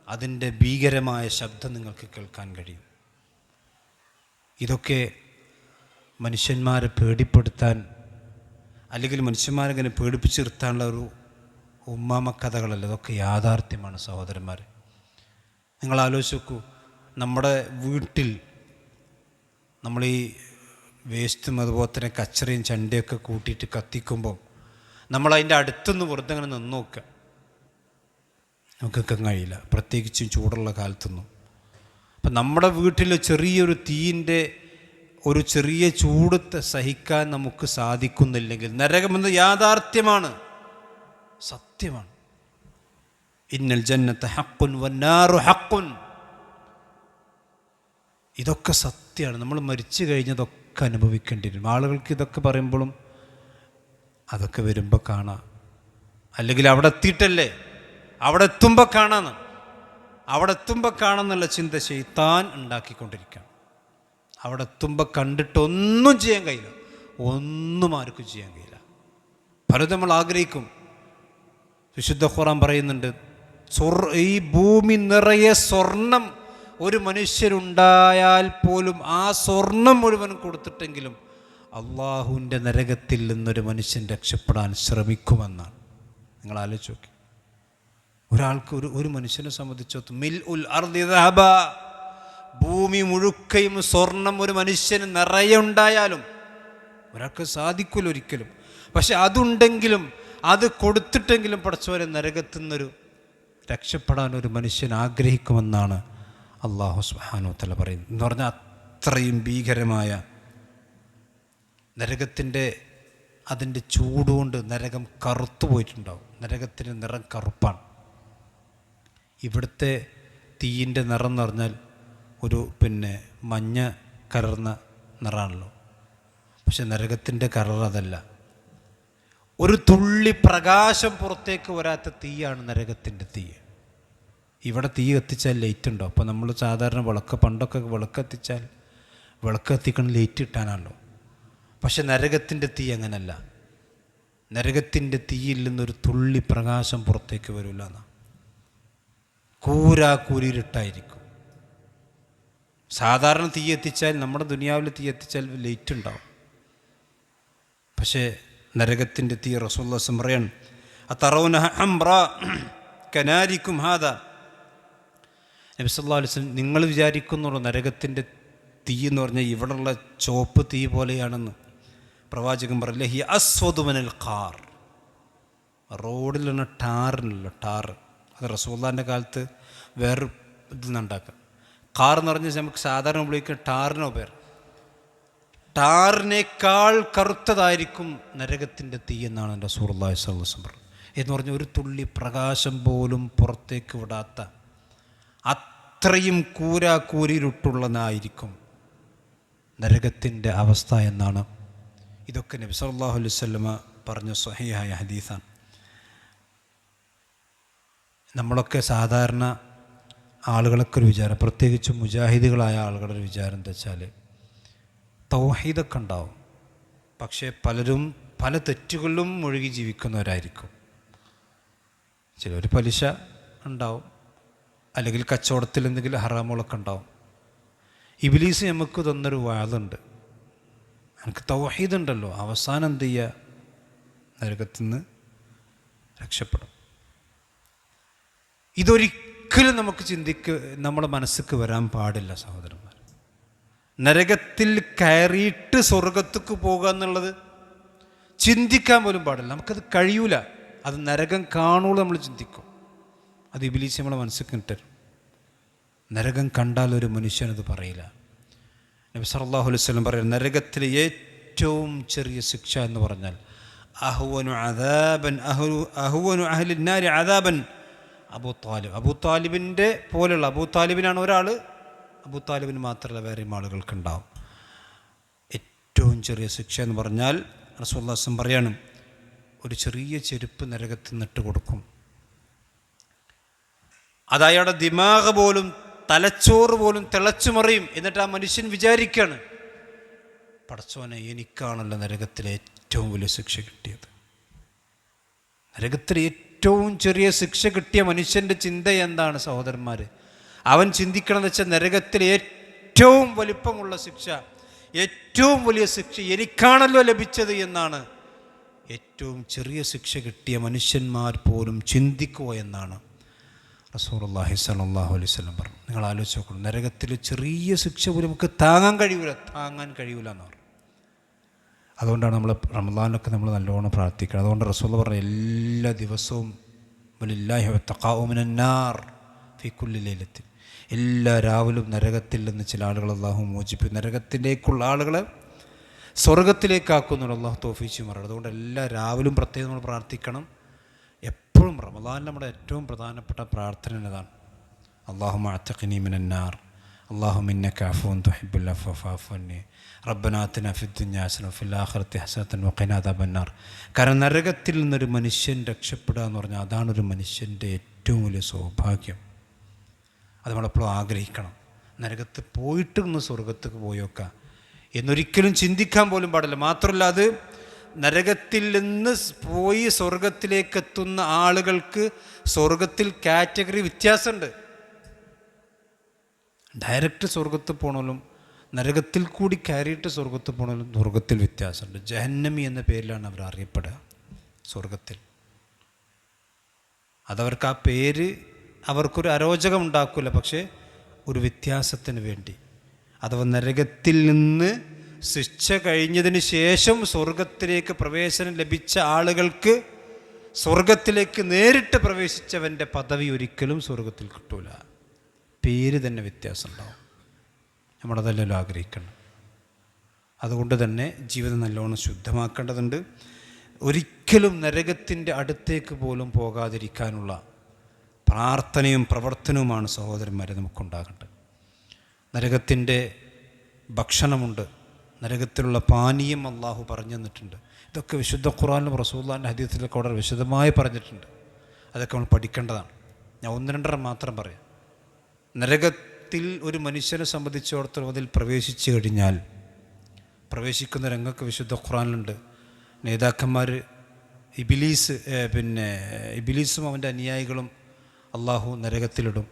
അതിൻ്റെ ഭീകരമായ ശബ്ദം നിങ്ങൾക്ക് കേൾക്കാൻ കഴിയും. ഇതൊക്കെ മനുഷ്യന്മാരെ പേടിപ്പെടുത്താൻ, അല്ലെങ്കിൽ മനുഷ്യന്മാരിങ്ങനെ പേടിപ്പിച്ച് നിർത്താനുള്ള ഒരു ഉമ്മാമ കഥകളല്ല, ഇതൊക്കെ യാഥാർത്ഥ്യമാണ് സഹോദരന്മാർ. നിങ്ങൾ ആലോചിച്ച് നോക്കൂ, നമ്മുടെ വീട്ടിൽ നമ്മൾ ഈ വേസ്റ്റും അതുപോലെ തന്നെ കച്ചറയും ചണ്ടയൊക്കെ കൂട്ടിയിട്ട് കത്തിക്കുമ്പം നമ്മളതിൻ്റെ അടുത്തുനിന്ന് വെറുതെ അങ്ങനെ നിന്ന് നോക്കുക, നമുക്കൊക്കെ കഴിയില്ല, പ്രത്യേകിച്ചും ചൂടുള്ള കാലത്തൊന്നും. അപ്പം നമ്മുടെ വീട്ടിൽ ചെറിയൊരു തീയിൻ്റെ ഒരു ചെറിയ ചൂട് സഹിക്കാൻ നമുക്ക് സാധിക്കുന്നില്ലെങ്കിൽ നരകമെന്ന് യാഥാർത്ഥ്യമാണ്, സത്യമാണ്. ഇന്നൽ ജന്നത ഹഖ്ഖുൻ വന്നാറു ഹഖ്ഖുൻ, ഇതൊക്കെ സത്യമാണ്. നമ്മൾ മരിച്ചു കഴിഞ്ഞതൊക്കെ അനുഭവിക്കേണ്ടി വരും. ആളുകൾക്ക് ഇതൊക്കെ പറയുമ്പോഴും അതൊക്കെ വരുമ്പോൾ കാണാം, അല്ലെങ്കിൽ അവിടെ എത്തിയിട്ടല്ലേ, അവിടെ എത്തുമ്പോൾ കാണാന്ന്, അവിടെ എത്തുമ്പോൾ കാണാന്നുള്ള ചിന്ത ശൈത്താൻ ഉണ്ടാക്കിക്കൊണ്ടിരിക്കുകയാണ്. അവിടെ എത്തുമ്പോൾ കണ്ടിട്ടൊന്നും ചെയ്യാൻ കഴിയില്ല, ഒന്നും ആർക്കും ചെയ്യാൻ കഴിയില്ല. പലതും നമ്മൾ ആഗ്രഹിക്കും. വിശുദ്ധ ഖുർആൻ പറയുന്നുണ്ട്, ഈ ഭൂമി നിറയെ സ്വർണം ഒരു മനുഷ്യരുണ്ടായാൽ പോലും ആ സ്വർണം മുഴുവൻ കൊടുത്തിട്ടെങ്കിലും അള്ളാഹുവിൻ്റെ നരകത്തിൽ നിന്നൊരു മനുഷ്യൻ രക്ഷപ്പെടാൻ ശ്രമിക്കുമെന്നാണ്. നിങ്ങൾ ആലോചിച്ച് നോക്കി, ഒരാൾക്ക് ഒരു മനുഷ്യനെ സംബന്ധിച്ചോത്ത് മിൽ ഉൽ അർദി ദഹബ, ഭൂമി മുഴുക്കയും സ്വർണം ഒരു മനുഷ്യന് നിറയെ ഉണ്ടായാലും ഒരാൾക്ക് സാധിക്കില്ല ഒരിക്കലും. പക്ഷെ അതുണ്ടെങ്കിലും അത് കൊടുത്തിട്ടെങ്കിലും പടച്ചവരെ നരകത്തിൽ നിന്നൊരു രക്ഷപ്പെടാൻ ഒരു മനുഷ്യൻ ആഗ്രഹിക്കുമെന്നാണ് അല്ലാഹു സുബ്ഹാനഹു വ തആല പറയുന്നത്. എന്ന് പറഞ്ഞാൽ അത്രയും ഭീകരമായ നരകത്തിൻ്റെ അതിൻ്റെ ചൂടുകൊണ്ട് നരകം കറുത്തു പോയിട്ടുണ്ടാവും. നരകത്തിൻ്റെ നിറം കറുപ്പാണ്. ഇവിടുത്തെ തീയിൻ്റെ നിറം എന്ന് പറഞ്ഞാൽ ഒരു മഞ്ഞ കലർന്ന നിറമാണല്ലോ. പക്ഷെ നരകത്തിൻ്റെ കളർ അതല്ല, ഒരു തുള്ളി പ്രകാശം പുറത്തേക്ക് വരാത്ത തീയാണ് നരകത്തിൻ്റെ തീ. ഇവിടെ തീ കത്തിച്ചാൽ ലൈറ്റ് ഉണ്ടോ? അപ്പോൾ നമ്മൾ സാധാരണ പണ്ടൊക്കെ വിളക്ക് കത്തിക്കണം ലൈറ്റ് ഇട്ടാണല്ലോ. പക്ഷെ നരകത്തിൻ്റെ തീ അങ്ങനല്ല. നരകത്തിൻ്റെ തീയിൽ നിന്നൊരു തുള്ളി പ്രകാശം പുറത്തേക്ക് വരില്ല എന്നാണ്. കൂരിരുട്ടായിരിക്കും. സാധാരണ തീ എത്തിച്ചാൽ, നമ്മുടെ ദുനിയാവിൽ തീ എത്തിച്ചാൽ ലൈറ്റ് ഉണ്ടാവും. പക്ഷേ നരകത്തിൻ്റെ തീ റസൂലുള്ളാഹി സ്വല്ലല്ലാഹു അലൈഹി വസല്ലം പറയാണ്, അതറൗനഹ ഹംറാ കനാരിക്കും ഹാദാ. നബി സല്ലല്ലാഹു അലൈഹി വസല്ലം നിങ്ങൾ വിചാരിക്കുന്നുള്ളൂ നരകത്തിൻ്റെ തീ എന്ന് പറഞ്ഞാൽ ഇവിടെയുള്ള ചോപ്പ് തീ പോലെയാണെന്ന്. പ്രവാചകൻ പറയില്ല, ഹി അസ്വദു മിനൽ ഖാർ. റോഡിലുള്ള ടാറിനല്ലോ, ടാറ്. അത് റസൂലുള്ളാഹിൻ്റെ കാലത്ത് വേറൊരു ഇതിൽ നിന്നുണ്ടാക്കുക. ഖാർ എന്ന് പറഞ്ഞാൽ നമുക്ക് സാധാരണ ഉപയോഗിക്കുന്ന ടാറിനോ പേര്. ടാറിനേക്കാൾ കറുത്തതായിരിക്കും നരകത്തിൻ്റെ തീ എന്നാണ് റസൂലുള്ളാഹി സ്വല്ലല്ലാഹു അലൈഹി വസല്ലം എന്ന് പറഞ്ഞാൽ ഒരു തുള്ളി പ്രകാശം പോലും പുറത്തേക്ക് വിടാത്ത അത്രയും കൂരിരുട്ടുള്ളതായിരിക്കും നരകത്തിൻ്റെ അവസ്ഥ എന്നാണ്. ഇതൊക്കെ നബി സല്ലല്ലാഹു അലൈഹി വസല്ലം പറഞ്ഞ സ്വഹീഹായ ഹദീസാണ്. നമ്മളൊക്കെ സാധാരണ ആളുകളൊക്കെ ഒരു വിചാരം, പ്രത്യേകിച്ച് മുജാഹിദുകളായ ആളുകളുടെ ഒരു വിചാരം എന്താ വെച്ചാൽ തൗഹീദൊക്കെ ഉണ്ടാവും, പക്ഷേ പലരും പല തെറ്റുകളിലും മുഴുകി ജീവിക്കുന്നവരായിരിക്കും. ചിലർ പലിശ ഉണ്ടാവും, അല്ലെങ്കിൽ കച്ചവടത്തിൽ എന്തെങ്കിലും ഹറാമുകളൊക്കെ ഉണ്ടാവും. ഇബ്ലീസ് നമുക്ക് തന്നൊരു വാദമുണ്ട്, എനിക്ക് തൗഹീദ് ഉണ്ടല്ലോ, അവസാനം എന്ത് ചെയ്യുക, നരകത്തിൽ നിന്ന് രക്ഷപ്പെടും. ഇതൊരിക്കലും നമുക്ക് നമ്മുടെ മനസ്സിക്ക് വരാൻ പാടില്ല സഹോദരന്മാർ. നരകത്തിൽ കയറിയിട്ട് സ്വർഗത്തേക്ക് പോകുക എന്നുള്ളത് ചിന്തിക്കാൻ പോലും പാടില്ല. നമുക്കത് കഴിയൂല. അത് നരകം കാണുള്ളൂ നമ്മൾ ചിന്തിക്കും. അത് ഇബ്ലീസ് നമ്മളെ മനസ്സിൽ കിട്ടരും. നരകം കണ്ടാൽ ഒരു മനുഷ്യനത് പറയില്ല. നബി സല്ലല്ലാഹു അലൈഹി വസല്ലം പറയുന്നത്, നരകത്തിലെ ഏറ്റവും ചെറിയ ശിക്ഷ എന്ന് പറഞ്ഞാൽ അഹ്വനു അഹ്ലി നാരി അദാബൻ അബൂ താലിബ്. അബൂ താലിബിൻ്റെ പോലെയുള്ള, അബൂ താലിബിനാണ് ഒരാൾ, അബൂ താലിബിന് മാത്രമല്ല വേറെയും ആളുകൾക്കുണ്ടാവും. ഏറ്റവും ചെറിയ ശിക്ഷ എന്ന് പറഞ്ഞാൽ റസൂലുള്ളാഹി സ്വല്ലല്ലാഹു അലൈഹി വസല്ലം പറയാണ്, ഒരു ചെറിയ ചെരുപ്പ് നരകത്തിൽ നിന്നിട്ട് കൊടുക്കും. അത് അയാളുടെ ദിമാഗ് പോലും, തലച്ചോറ് പോലും തിളച്ചു മറിയും. എന്നിട്ട് ആ മനുഷ്യൻ വിചാരിക്കുകയാണ്, പടച്ചോനെ എനിക്കാണല്ലോ നരകത്തിലെ ഏറ്റവും വലിയ ശിക്ഷ കിട്ടിയത്. നരകത്തിലെ ഏറ്റവും ചെറിയ ശിക്ഷ കിട്ടിയ മനുഷ്യൻ്റെ ചിന്ത എന്താണ് സഹോദരന്മാർ? അവൻ ചിന്തിക്കണമെന്ന് വെച്ചാൽ നരകത്തിലെ ഏറ്റവും വലിപ്പമുള്ള ശിക്ഷ, ഏറ്റവും വലിയ ശിക്ഷ എനിക്കാണല്ലോ ലഭിച്ചത് എന്നാണ് ഏറ്റവും ചെറിയ ശിക്ഷ കിട്ടിയ മനുഷ്യന്മാർ പോലും ചിന്തിക്കുക എന്നാണ് റസൂലുള്ളാഹി സ്വല്ലല്ലാഹു അലൈഹി വസല്ലം പറഞ്ഞു. നിങ്ങൾ ആലോചിച്ച് നോക്കണം, നരകത്തിൽ ചെറിയ ശിക്ഷ പോലും നമുക്ക് താങ്ങാൻ കഴിയൂല എന്ന് പറഞ്ഞു. അതുകൊണ്ടാണ് നമ്മൾ റമദാനൊക്കെ നമ്മൾ നല്ലോണം പ്രാർത്ഥിക്കണം. അതുകൊണ്ട് റസൂൽ പറഞ്ഞ എല്ലാ ദിവസവും വലില്ലാഹി വത്തഖാഉ മിനന്നാർ ഫീ കുല്ലി ലൈലത്തിൻ, എല്ലാ രാവിലും നരകത്തിൽ നിന്ന് ചില ആളുകൾ അള്ളാഹു മോചിപ്പിക്കും. നരകത്തിലേക്കുള്ള ആളുകളെ സ്വർഗത്തിലേക്കാക്കുന്നുള്ള അള്ളാഹു തൗഫീഖ് ചെയ്യുമാറാണ്. അതുകൊണ്ട് എല്ലാ രാവിലും പ്രത്യേകം നമ്മൾ പ്രാർത്ഥിക്കണം. എപ്പോഴും റമദാൻ നമ്മുടെ ഏറ്റവും പ്രധാനപ്പെട്ട പ്രാർത്ഥന എന്നതാണ്, അല്ലാഹുമ്മ അഅ്തിഖ്നി മിനന്നാർ, അല്ലാഹുമ്മ ഇന്നക അഫ്വുൻ തുഹിബ്ബുൽ അഫ്വ ഫഅഫു അന്നി, റബ്ബനാ ആതിനാ ഫിദ്ദുനിയ ഹസനത വഫിൽ ആഖിറതി ഹസനതൻ വഖിനാ അദാബന്നാർ. കാരണം നരകത്തിൽ നിന്നൊരു മനുഷ്യൻ രക്ഷപ്പെടുക എന്ന് പറഞ്ഞാൽ അതാണൊരു മനുഷ്യൻ്റെ ഏറ്റവും വലിയ സൗഭാഗ്യം. അത് നമ്മളെപ്പോഴും ആഗ്രഹിക്കണം. നരകത്ത് പോയിട്ട് ഒന്ന് സ്വർഗത്തേക്ക് പോയേക്കാം എന്നൊരിക്കലും ചിന്തിക്കാൻ പോലും പാടില്ല. മാത്രമല്ല, അത് നരകത്തിൽ നിന്ന് പോയി സ്വർഗത്തിലേക്ക് എത്തുന്ന ആളുകൾക്ക് സ്വർഗത്തിൽ കാറ്റഗറി വ്യത്യാസമുണ്ട്. ഡയറക്റ്റ് സ്വർഗത്തിൽ പോകണമല്ലോ, നരകത്തിൽ കൂടി കയറിയിട്ട് സ്വർഗത്തിൽ പോകണമല്ലോ, സ്വർഗത്തിൽ വ്യത്യാസമുണ്ട്. ജഹന്നമി എന്ന പേരിലാണ് അവർ അറിയപ്പെടുക സ്വർഗത്തിൽ. അതവർക്ക് ആ പേര് അവർക്കൊരു അരോചകം ഉണ്ടാക്കില്ല, പക്ഷേ ഒരു വ്യത്യാസത്തിന് വേണ്ടി. അഥവാ നരകത്തിൽ നിന്ന് ശിക്ഷ കഴിഞ്ഞതിന് ശേഷം സ്വർഗത്തിലേക്ക് പ്രവേശനം ലഭിച്ച ആളുകൾക്ക് സ്വർഗത്തിലേക്ക് നേരിട്ട് പ്രവേശിച്ചവൻ്റെ പദവി ഒരിക്കലും സ്വർഗത്തിൽ കിട്ടൂല. പേര് തന്നെ വ്യത്യാസം ഉണ്ടാവും. നമ്മളതെല്ലാം ആഗ്രഹിക്കണം. അതുകൊണ്ട് തന്നെ ജീവിതം നല്ലോണം ശുദ്ധമാക്കേണ്ടതുണ്ട്. ഒരിക്കലും നരകത്തിൻ്റെ അടുത്തേക്ക് പോലും പോകാതിരിക്കാനുള്ള പ്രാർത്ഥനയും പ്രവർത്തനവുമാണ് സഹോദരന്മാരെ നമുക്കുണ്ടാകേണ്ടത്. നരകത്തിൻ്റെ ഭക്ഷണമുണ്ട്, നരകത്തിലുള്ള പാനീയം അള്ളാഹു പറഞ്ഞു തന്നിട്ടുണ്ട്. ഇതൊക്കെ വിശുദ്ധ ഖുർആനിലും റസൂലുള്ളാഹിൻ്റെ ഹദീസിലൊക്കെ വളരെ വിശദമായി പറഞ്ഞിട്ടുണ്ട്. അതൊക്കെ നമ്മൾ പഠിക്കേണ്ടതാണ്. ഞാൻ ഒന്ന് രണ്ടെണ്ണം മാത്രം പറയാം. നരകത്തിൽ ഒരു മനുഷ്യനെ സംബന്ധിച്ചിടത്തോളം അതിൽ പ്രവേശിച്ചു കഴിഞ്ഞാൽ പ്രവേശിക്കുന്ന രംഗമൊക്കെ വിശുദ്ധ ഖുർആനിലുണ്ട്. നേതാക്കന്മാർ ഇബിലീസും അവൻ്റെ അനുയായികളും അള്ളാഹു നരകത്തിലിടും.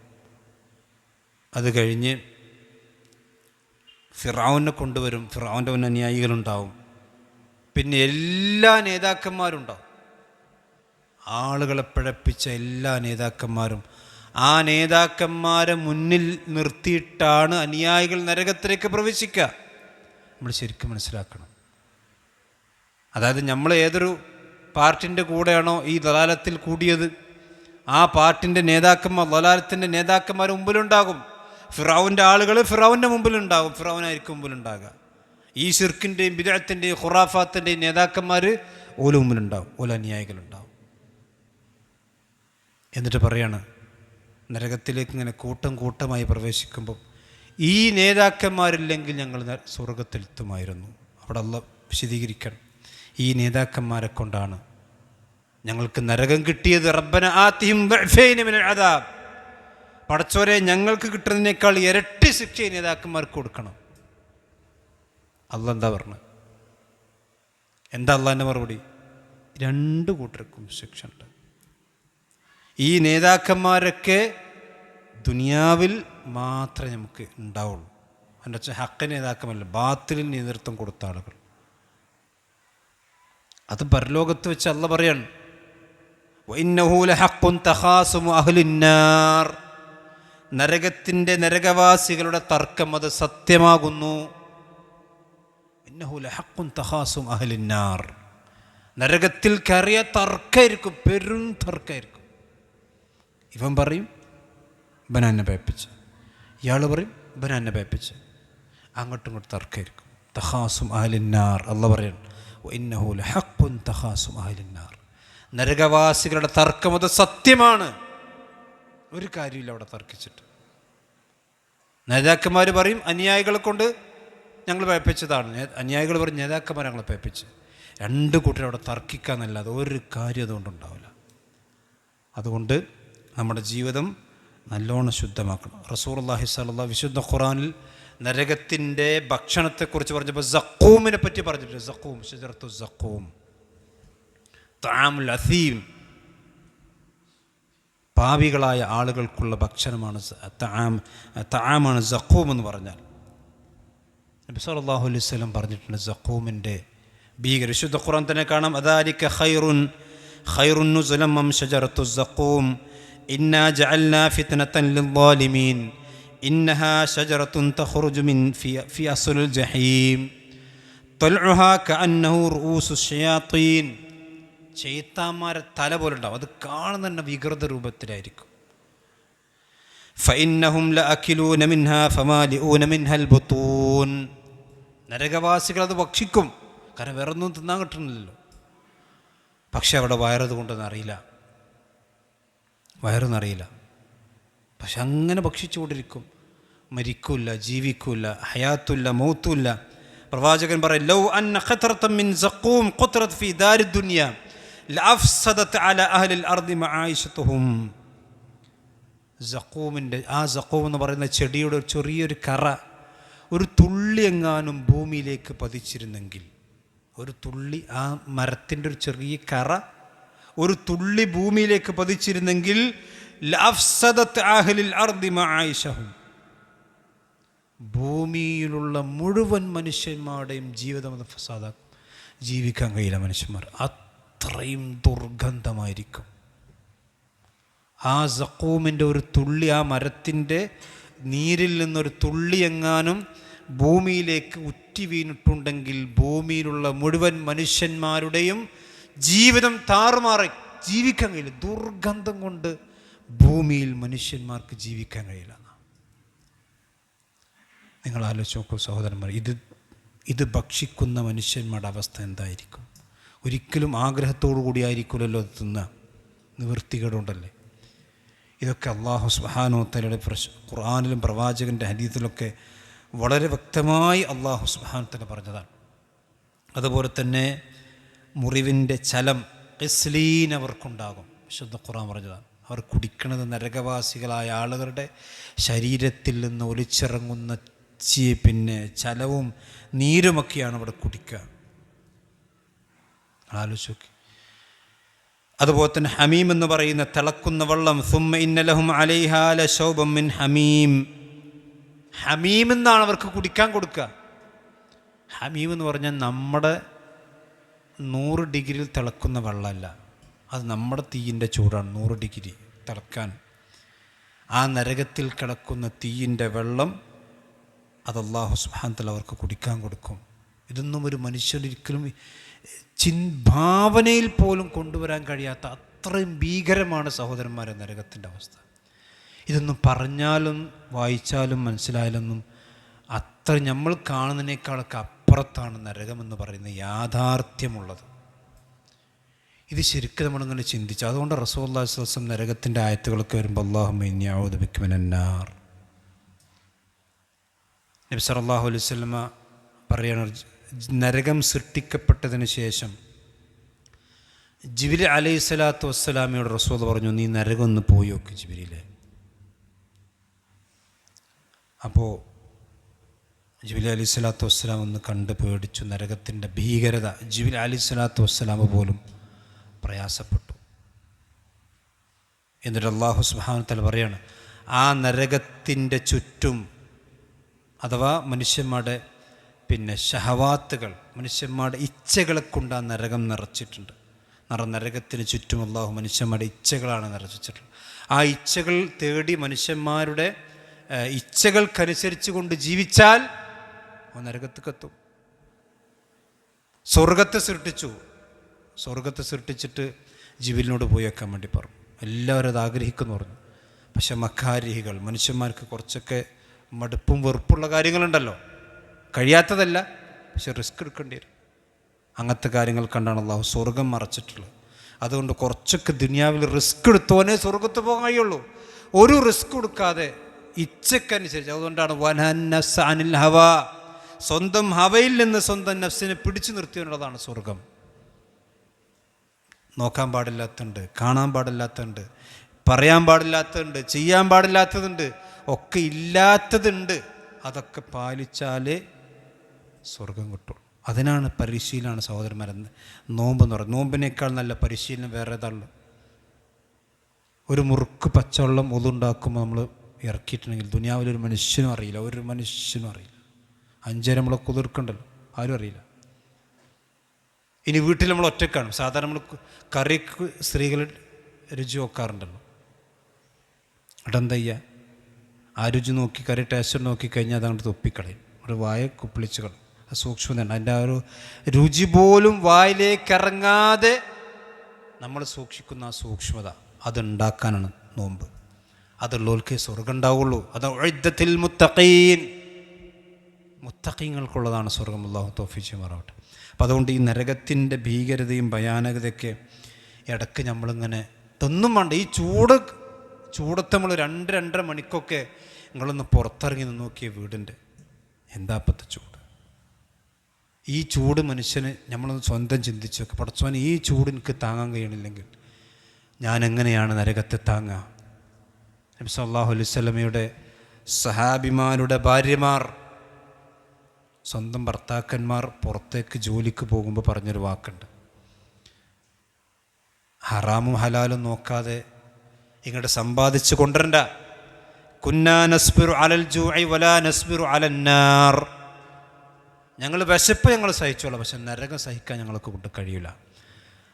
അത് കഴിഞ്ഞ് ഫിർഔനെ കൊണ്ടുവരും, ഫിർഔൻ്റെ അനുയായികളുണ്ടാവും. പിന്നെ എല്ലാ നേതാക്കന്മാരും ഉണ്ടാവും. ആളുകളെ പിഴപ്പിച്ച എല്ലാ നേതാക്കന്മാരും, ആ നേതാക്കന്മാരെ മുന്നിൽ നിർത്തിയിട്ടാണ് അനുയായികൾ നരകത്തിലേക്ക് പ്രവേശിക്കുക. നമ്മൾ ശരിക്കും മനസ്സിലാക്കണം. അതായത് നമ്മൾ ഏതൊരു പാർട്ടിൻ്റെ കൂടെയാണോ ഈ ദലാലത്തിൽ കൂടിയത്, ആ പാർട്ടിൻ്റെ നേതാക്കന്മാർ, ദലാലത്തിൻ്റെ നേതാക്കന്മാർ മുമ്പിലുണ്ടാകും. ഫിറൗൻ്റെ ആളുകൾ ഫിറൗൻ്റെ മുമ്പിലുണ്ടാകും, ഫിറൗനായിരിക്കും മുമ്പിലുണ്ടാകുക. ഈ ശിർക്കിൻ്റെയും ബിദ്അത്തിൻ്റെയും ഖുറാഫാത്തിൻ്റെയും നേതാക്കന്മാർ ഓല മുമ്പിലുണ്ടാകും, ഓല അനുയായികളുണ്ടാകും. എന്നിട്ട് പറയാണ്, നരകത്തിലേക്ക് ഇങ്ങനെ കൂട്ടം കൂട്ടമായി പ്രവേശിക്കുമ്പോൾ ഈ നേതാക്കന്മാരില്ലെങ്കിൽ ഞങ്ങൾ സ്വർഗത്തിലെത്തുമായിരുന്നു. അവിടെ അല്ലാഹു വിശദീകരിക്കണം, ഈ നേതാക്കന്മാരെ കൊണ്ടാണ് ഞങ്ങൾക്ക് നരകം കിട്ടിയത്. റബ്ബന ആതിഹിം ദഅഫൈനി മിനൽ അദാബ്, പടച്ചോരെ ഞങ്ങൾക്ക് കിട്ടുന്നതിനേക്കാൾ ഇരട്ടി ശിക്ഷ ഈ നേതാക്കന്മാർക്ക് കൊടുക്കണം. അല്ലാഹ് എന്താ പറഞ്ഞത്? എന്താ അള്ളാഹിൻ്റെ മറുപടി? രണ്ട് കൂട്ടർക്കും ശിക്ഷ ഉണ്ട്. ഈ നേതാക്കന്മാരൊക്കെ ദുനിയാവിൽ മാത്രമേ നമുക്ക് ഉണ്ടാവുള്ളൂ. എൻ്റെ വെച്ചാൽ ഹക്ക് നേതാക്കന്മാരല്ല, ബാത്തിലിൽ നേതൃത്വം കൊടുത്ത ആളുകൾ. അത് പരലോകത്ത് വെച്ച് അല്ലാഹ് പറയാണ്, വഇന്നഹു ലഹഖുൻ തഖാസുമു അഹ്ലിന്നാർ, നരകവാസികളുടെ തർക്കം അത് സത്യമാകുന്നു. ഇന്നഹു ലഹഖുൻ തഖാസും അഹ്ലിന്നാർ. നരകത്തിൽ കയറിയ തർക്കമായിരിക്കും, പെരും തർക്കമായിരിക്കും. ഇവൻ പറയും ഇവൻ എന്നെ പേപ്പിച്ച്, ഇയാൾ പറയും ഇവൻ എന്നെ പേപ്പിച്ച്, അങ്ങോട്ടും ഇങ്ങോട്ടും തർക്കമായിരിക്കും. തഖാസും അഹ്ലിന്നാർ. അല്ലാഹു പറയാണ് ഇന്നഹു ലഹഖുൻ തഖാസും അഹ്ലിന്നാർ. നരകവാസികളുടെ തർക്കം അത് സത്യമാണ്. ഒരു കാര്യമില്ല അവിടെ തർക്കിച്ചിട്ട്. നേതാക്കന്മാർ പറയും അനുയായികളെ കൊണ്ട് ഞങ്ങൾ പേപ്പിച്ചതാണ്, അനുയായികൾ പറയും നേതാക്കന്മാർ ഞങ്ങളെ പേപ്പിച്ച്. രണ്ട് കൂട്ടരും അവിടെ തർക്കിക്കാന്നല്ലാതെ ഒരു കാര്യം അതുകൊണ്ടുണ്ടാവില്ല. അതുകൊണ്ട് നമ്മുടെ ജീവിതം നല്ലോണം ശുദ്ധമാക്കണം. റസൂലുള്ളാഹി സ്വല്ലല്ലാഹു അലൈഹി വിശുദ്ധ ഖുർആനിൽ നരകത്തിൻ്റെ ഭക്ഷണത്തെക്കുറിച്ച് പറഞ്ഞപ്പോൾ സഖൂമിനെ പറ്റി പറഞ്ഞിട്ടുണ്ട്. സഖൂം, ശജറത്തു സഖൂം, തആമുൽ അസീം, പാപികളായ ആളുകൾക്കുള്ള ഭക്ഷണമാണ് തആമാണ് സഖൂം എന്ന് പറഞ്ഞാൽ. നബി സല്ലല്ലാഹു അലൈഹി വസല്ലം പറഞ്ഞിട്ടുണ്ട് സഖൂമിൻ്റെ ഭീകര. വിശുദ്ധ ഖുർആൻ തന്നെ കാണാം അദാലിക ഖൈറുൻ നുസുലം മിൻ ശജറത്തു സഖൂം ഇന്നാ ജഅൽനാ ഫിത്നതൻ ലിൽസാലിമീൻ ഇന്നഹാ ശജറത്തുൻ തഖ്റുജു മിൻ ഫി അസ്ലിൽ ജഹീം തൽഉഹാ കഅന്നഹു റൂസുശ് ശയാത്തീൻ. ശൈത്താന്മാരെ തല പോലെ ഉണ്ടാവും, അത് കാണുന്ന തന്നെ വികൃത രൂപത്തിലായിരിക്കും. ഫഇന്നഹും ലഅകിലൂന മിൻഹാ ഫമാലിഊന മിൻഹൽ ബുതൂൻ. നരകവാസികൾ അത് ഭക്ഷിക്കും, കാരണം വേറെ ഒന്നും തിന്നാൻ കിട്ടുന്നില്ലല്ലോ. പക്ഷെ അവിടെ വയറത് കൊണ്ടൊന്നും അറിയില്ല, വയറൊന്നറിയില്ല. പക്ഷെ അങ്ങനെ ഭക്ഷിച്ചുകൊണ്ടിരിക്കും, മരിക്കൂല്ല, ജീവിക്കൂല്ല, ഹയാത്തുല്ല, മൗത്തുല്ല. പ്രവാചകൻ പറയും ലൗ അന്ന ഖത്രതൻ മിൻ സഖൂം ഖുത്റത് ഫീ ദാരി ദുനിയ ലഅഫ്സദത് അലാ അഹ്ലിൽ അർദി മആയിശതുഹും. സഖൂമിൻ്റെ സഖൂം എന്ന് പറയുന്ന ചെടിയുടെ ചെറിയൊരു കറ ഒരു തുള്ളി എങ്ങാനും ഭൂമിയിലേക്ക് പതിച്ചിരുന്നെങ്കിൽ, ഒരു തുള്ളി, ആ മരത്തിൻ്റെ ഒരു ചെറിയ കറ ഒരു തുള്ളി ഭൂമിയിലേക്ക് പതിച്ചിരുന്നെങ്കിൽ ലഅഫ്സദത് അഹ്ലിൽ അർദി മആയിശഹും, ഭൂമിയിലുള്ള മുഴുവൻ മനുഷ്യന്മാരുടെയും ജീവിതം അത് ഫസാദാക്കും. ജീവിക്കാൻ കഴിയില്ല മനുഷ്യന്മാർ, അത്രയും ദുർഗന്ധമായിരിക്കും. ആ സഖൂമിൻ്റെ ഒരു തുള്ളി, ആ മരത്തിൻ്റെ നീരിൽ നിന്നൊരു തുള്ളി എങ്ങാനും ഭൂമിയിലേക്ക് ഉറ്റി വീണിട്ടുണ്ടെങ്കിൽ ഭൂമിയിലുള്ള മുഴുവൻ മനുഷ്യന്മാരുടെയും ജീവിതം താറുമാറി ജീവിക്കാൻ കഴിയില്ല. ദുർഗന്ധം കൊണ്ട് ഭൂമിയിൽ മനുഷ്യന്മാർക്ക് ജീവിക്കാൻ കഴിയില്ല. നിങ്ങൾ ആലോചിച്ച് നോക്കൂ സഹോദരന്മാർ, ഇത് ഭക്ഷിക്കുന്ന മനുഷ്യന്മാരുടെ അവസ്ഥ എന്തായിരിക്കും? ഒരിക്കലും ആഗ്രഹത്തോടു കൂടിയായിരിക്കുമല്ലോ അത് തിന്നുക, നിവൃത്തികേടുണ്ടല്ലേ. ഇതൊക്കെ അല്ലാഹു സുബ്ഹാനഹു വ തആലയുടെ ഖുർആനിലും പ്രവാചകൻ്റെ ഹദീസിലൊക്കെ വളരെ വ്യക്തമായി അല്ലാഹു സുബ്ഹാനഹു വ തആല പറഞ്ഞതാണ്. അതുപോലെ തന്നെ മുറിവിൻ്റെ ചലം ഖിസ്ലീൻ അവർക്കുണ്ടാകും, വിശുദ്ധ ഖുർആൻ പറഞ്ഞതാണ്. അവർ കുടിക്കുന്നത് നരകവാസികളായ ആളുകളുടെ ശരീരത്തിൽ നിന്ന് ഒലിച്ചിറങ്ങുന്ന ചലവും നീരുമൊക്കെയാണ് അവിടെ കുടിക്കുക. ആലോചിച്ച് നോക്കി. അതുപോലെ തന്നെ ഹമീം എന്ന് പറയുന്ന തിളക്കുന്ന വെള്ളം, സുമ്മ ഇന്ന ലഹും അലൈഹാ ലശൗബം മിൻ ഹമീം. ഹമീം എന്നാണ് അവർക്ക് കുടിക്കാൻ കൊടുക്കുക. ഹമീം എന്ന് പറഞ്ഞാൽ നമ്മുടെ 100 ഡിഗ്രിയിൽ തിളക്കുന്ന വെള്ളമല്ല, അത് നമ്മുടെ തീയിൻ്റെ ചൂടാണ്. 100 ഡിഗ്രി തിളക്കാൻ ആ നരകത്തിൽ കിടക്കുന്ന തീയിൻ്റെ വെള്ളം അത് അല്ലാഹു സുബ്ഹാനഹു വ തആല അവർക്ക് കുടിക്കാൻ കൊടുക്കും. ഇതൊന്നും ഒരു മനുഷ്യനൊരിക്കലും ഭാവനയിൽ പോലും കൊണ്ടുവരാൻ കഴിയാത്ത അത്രയും ഭീകരമാണ് സഹോദരന്മാരെ നരകത്തിൻ്റെ അവസ്ഥ. ഇതൊന്നും പറഞ്ഞാലും വായിച്ചാലും മനസ്സിലായാലൊന്നും അത്ര നമ്മൾ കാണുന്നതിനേക്കാളൊക്കെ അപ്പുറത്താണ് നരകമെന്ന് പറയുന്ന യാഥാർത്ഥ്യമുള്ളത്. ഇത് ശരിക്കും നമ്മളിങ്ങനെ ചിന്തിച്ചു. അതുകൊണ്ട് റസൂലുള്ളാഹി സ്വല്ലല്ലാഹു അലൈഹി വസല്ലം നരകത്തിൻ്റെ ആയത്തുകളൊക്കെ വരുമ്പോൾ അല്ലാഹുമ്മ ഇന്നി അഊദു ബിക മിനന്നാർ, നബി സല്ലല്ലാഹു അലൈഹി വസല്ലമ പറയാണ്, നരകം സൃഷ്ടിക്കപ്പെട്ടതിന് ശേഷം ജിബ്രീൽ അലൈഹിസ്സലാത്തു വസ്സലാമയോട് റസൂൽ പറഞ്ഞു, നീ നരകം ഒന്ന് പോയി നോക്ക് ജിബ്രീലേ. അപ്പോൾ ജിബ്രീൽ അലൈഹിസ്സലാത്തു വസ്സലാം ഒന്ന് കണ്ട് പേടിച്ചു. നരകത്തിൻ്റെ ഭീകരത ജിബ്രീൽ അലൈഹിസ്സലാത്തു വസ്സലാമ പോലും പ്രയാസപ്പെട്ടു. എന്നിട്ട് അല്ലാഹു സുബ്ഹാനഹു വ തആല പറയാണ്, ആ നരകത്തിൻ്റെ ചുറ്റും, അഥവാ മനുഷ്യന്മാരുടെ ഷഹവാത്തുകൾ, മനുഷ്യന്മാരുടെ ഇച്ഛകളെ കൊണ്ട് ആ നരകം നിറച്ചിട്ടുണ്ട്. നരകത്തിന് ചുറ്റും അല്ലാഹു മനുഷ്യന്മാരുടെ ഇച്ഛകളാണ് നിറച്ചിട്ടുള്ളത്. ആ ഇച്ഛകൾ തേടി മനുഷ്യന്മാരുടെ ഇച്ഛകൾക്കനുസരിച്ച് കൊണ്ട് ജീവിച്ചാൽ അവൻ നരകത്തേക്കെത്തും. സ്വർഗത്തെ സൃഷ്ടിച്ചിട്ട് ജിബിലിനോട് പോയി വെക്കാൻ വേണ്ടി പറഞ്ഞു. എല്ലാവരും അത് ആഗ്രഹിക്കുന്നു പറഞ്ഞു. പക്ഷെ മക്കാരിഹികൾ, മനുഷ്യന്മാർക്ക് കുറച്ചൊക്കെ മടുപ്പും വെറുപ്പുള്ള കാര്യങ്ങളുണ്ടല്ലോ, കഴിയാത്തതല്ല, പക്ഷെ റിസ്ക് എടുക്കേണ്ടി വരും. അങ്ങനത്തെ കാര്യങ്ങൾ കണ്ടാണ് അല്ലാഹു സ്വർഗം മറച്ചിട്ടുള്ളത്. അതുകൊണ്ട് കുറച്ചൊക്കെ ദുനിയാവിൽ റിസ്ക് എടുത്തോനെ സ്വർഗത്ത് പോകാൻ കഴിയുള്ളൂ. ഒരു റിസ്ക് എടുക്കാതെ ഇച്ഛക്കനുസരിച്ച്. അതുകൊണ്ടാണ് വനന്നസ് അനിൽ ഹവ, സ്വന്തം ഹവയിൽ നിന്ന് സ്വന്തം നഫ്സിനെ പിടിച്ചു നിർത്തിയുള്ളതാണ് സ്വർഗം. നോക്കാൻ പാടില്ലാത്തതുണ്ട്, കാണാൻ പാടില്ലാത്തതുണ്ട്, പറയാൻ പാടില്ലാത്തതുണ്ട്, ചെയ്യാൻ പാടില്ലാത്തതുണ്ട്, ഒക്കെ ഇല്ലാത്തതുണ്ട്. അതൊക്കെ പാലിച്ചാലേ സ്വർഗം കിട്ടുള്ളൂ. അതിനാണ് പരിശീലനമാണ് സഹോദരന്മാരെ നോമ്പെന്ന് പറയുന്നത്. നോമ്പിനേക്കാൾ നല്ല പരിശീലനം വേറെ ഏതാണുള്ളത്? ഒരു മുറുക്ക് പച്ചവെള്ളം ഒതുണ്ടാക്കുമ്പോൾ നമ്മൾ ഇറക്കിയിട്ടുണ്ടെങ്കിൽ ദുനിയാവിലൊരു മനുഷ്യനും അറിയില്ല, ഒരു മനുഷ്യനും അറിയില്ല. 5 നമ്മളെ കുതിർക്കണ്ടല്ലോ, ആരും അറിയില്ല. ഇനി വീട്ടിൽ നമ്മൾ ഒറ്റക്കാണ്. സാധാരണ നമ്മൾ കറിക്ക് സ്ത്രീകൾ രുചി നോക്കാറുണ്ടല്ലോ. അതെന്താ ചെയ്യുക? ആ രുചി നോക്കി, കറി ടേസ്റ്റ് നോക്കിക്കഴിഞ്ഞാൽ അതങ്ങോട്ട് തൊപ്പിക്കളയും, ഒരു വായ കുപ്പിളിച്ച് കളയും. സൂക്ഷ്മതയാണ് അതിൻ്റെ. ആ ഒരു രുചി പോലും വായിലേക്ക് ഇറങ്ങാതെ നമ്മൾ സൂക്ഷിക്കുന്ന ആ സൂക്ഷ്മത, അതുണ്ടാക്കാനാണ് നോമ്പ്. അതുള്ളവർക്ക് സ്വർഗം ഉണ്ടാവുള്ളൂ. അത് ഉഇദ്ദത്തിൽ മുത്തഖീൻ, മുത്തഖീങ്ങൾക്കുള്ളതാണ് സ്വർഗം. അല്ലാഹു തൗഫീഖ് ചെയ്യുമാറാവട്ടെ. അപ്പം അതുകൊണ്ട് ഈ നരകത്തിൻ്റെ ഭീകരതയും ഭയാനകതയൊക്കെ ഇടയ്ക്ക് നമ്മളിങ്ങനെ ഇതൊന്നും വേണ്ട. ഈ ചൂടത്ത് നമ്മൾ 2-2.5 മണിക്കൊക്കെ നിങ്ങളൊന്ന് പുറത്തിറങ്ങി നിന്ന് നോക്കിയ വീടിൻ്റെ എന്താപ്പത്തെ ചൂട്. ഈ ചൂട് മനുഷ്യന് നമ്മളൊന്ന് സ്വന്തം ചിന്തിച്ച് നോക്കുക. പടച്ചോൻ, ഈ ചൂട് എനിക്ക് താങ്ങാൻ കഴിയണില്ലെങ്കിൽ ഞാൻ എങ്ങനെയാണ് നരകത്തെ താങ്ങുക? നബി സല്ലല്ലാഹു അലൈഹി വസല്ലമയുടെ സഹാബിമാരുടെ ഭാര്യമാർ, സ്വന്തം ഭർത്താക്കന്മാർ പുറത്തേക്ക് ജോലിക്ക് പോകുമ്പോൾ പറഞ്ഞൊരു വാക്കുണ്ട്. ഹറാമും ഹലാലും നോക്കാതെ ഇങ്ങോട്ട് സമ്പാദിച്ച് കൊണ്ടുവരണ്ട. കുന്നാ നസ്ബിറു അലൽ ജൂഇ വലാ നസ്ബിറു അലൻ നാർ. ഞങ്ങൾ വിശപ്പ് ഞങ്ങൾ സഹിച്ചോളാം, പക്ഷെ നരകം സഹിക്കാൻ ഞങ്ങൾക്ക് കൊണ്ട് കഴിയില്ല.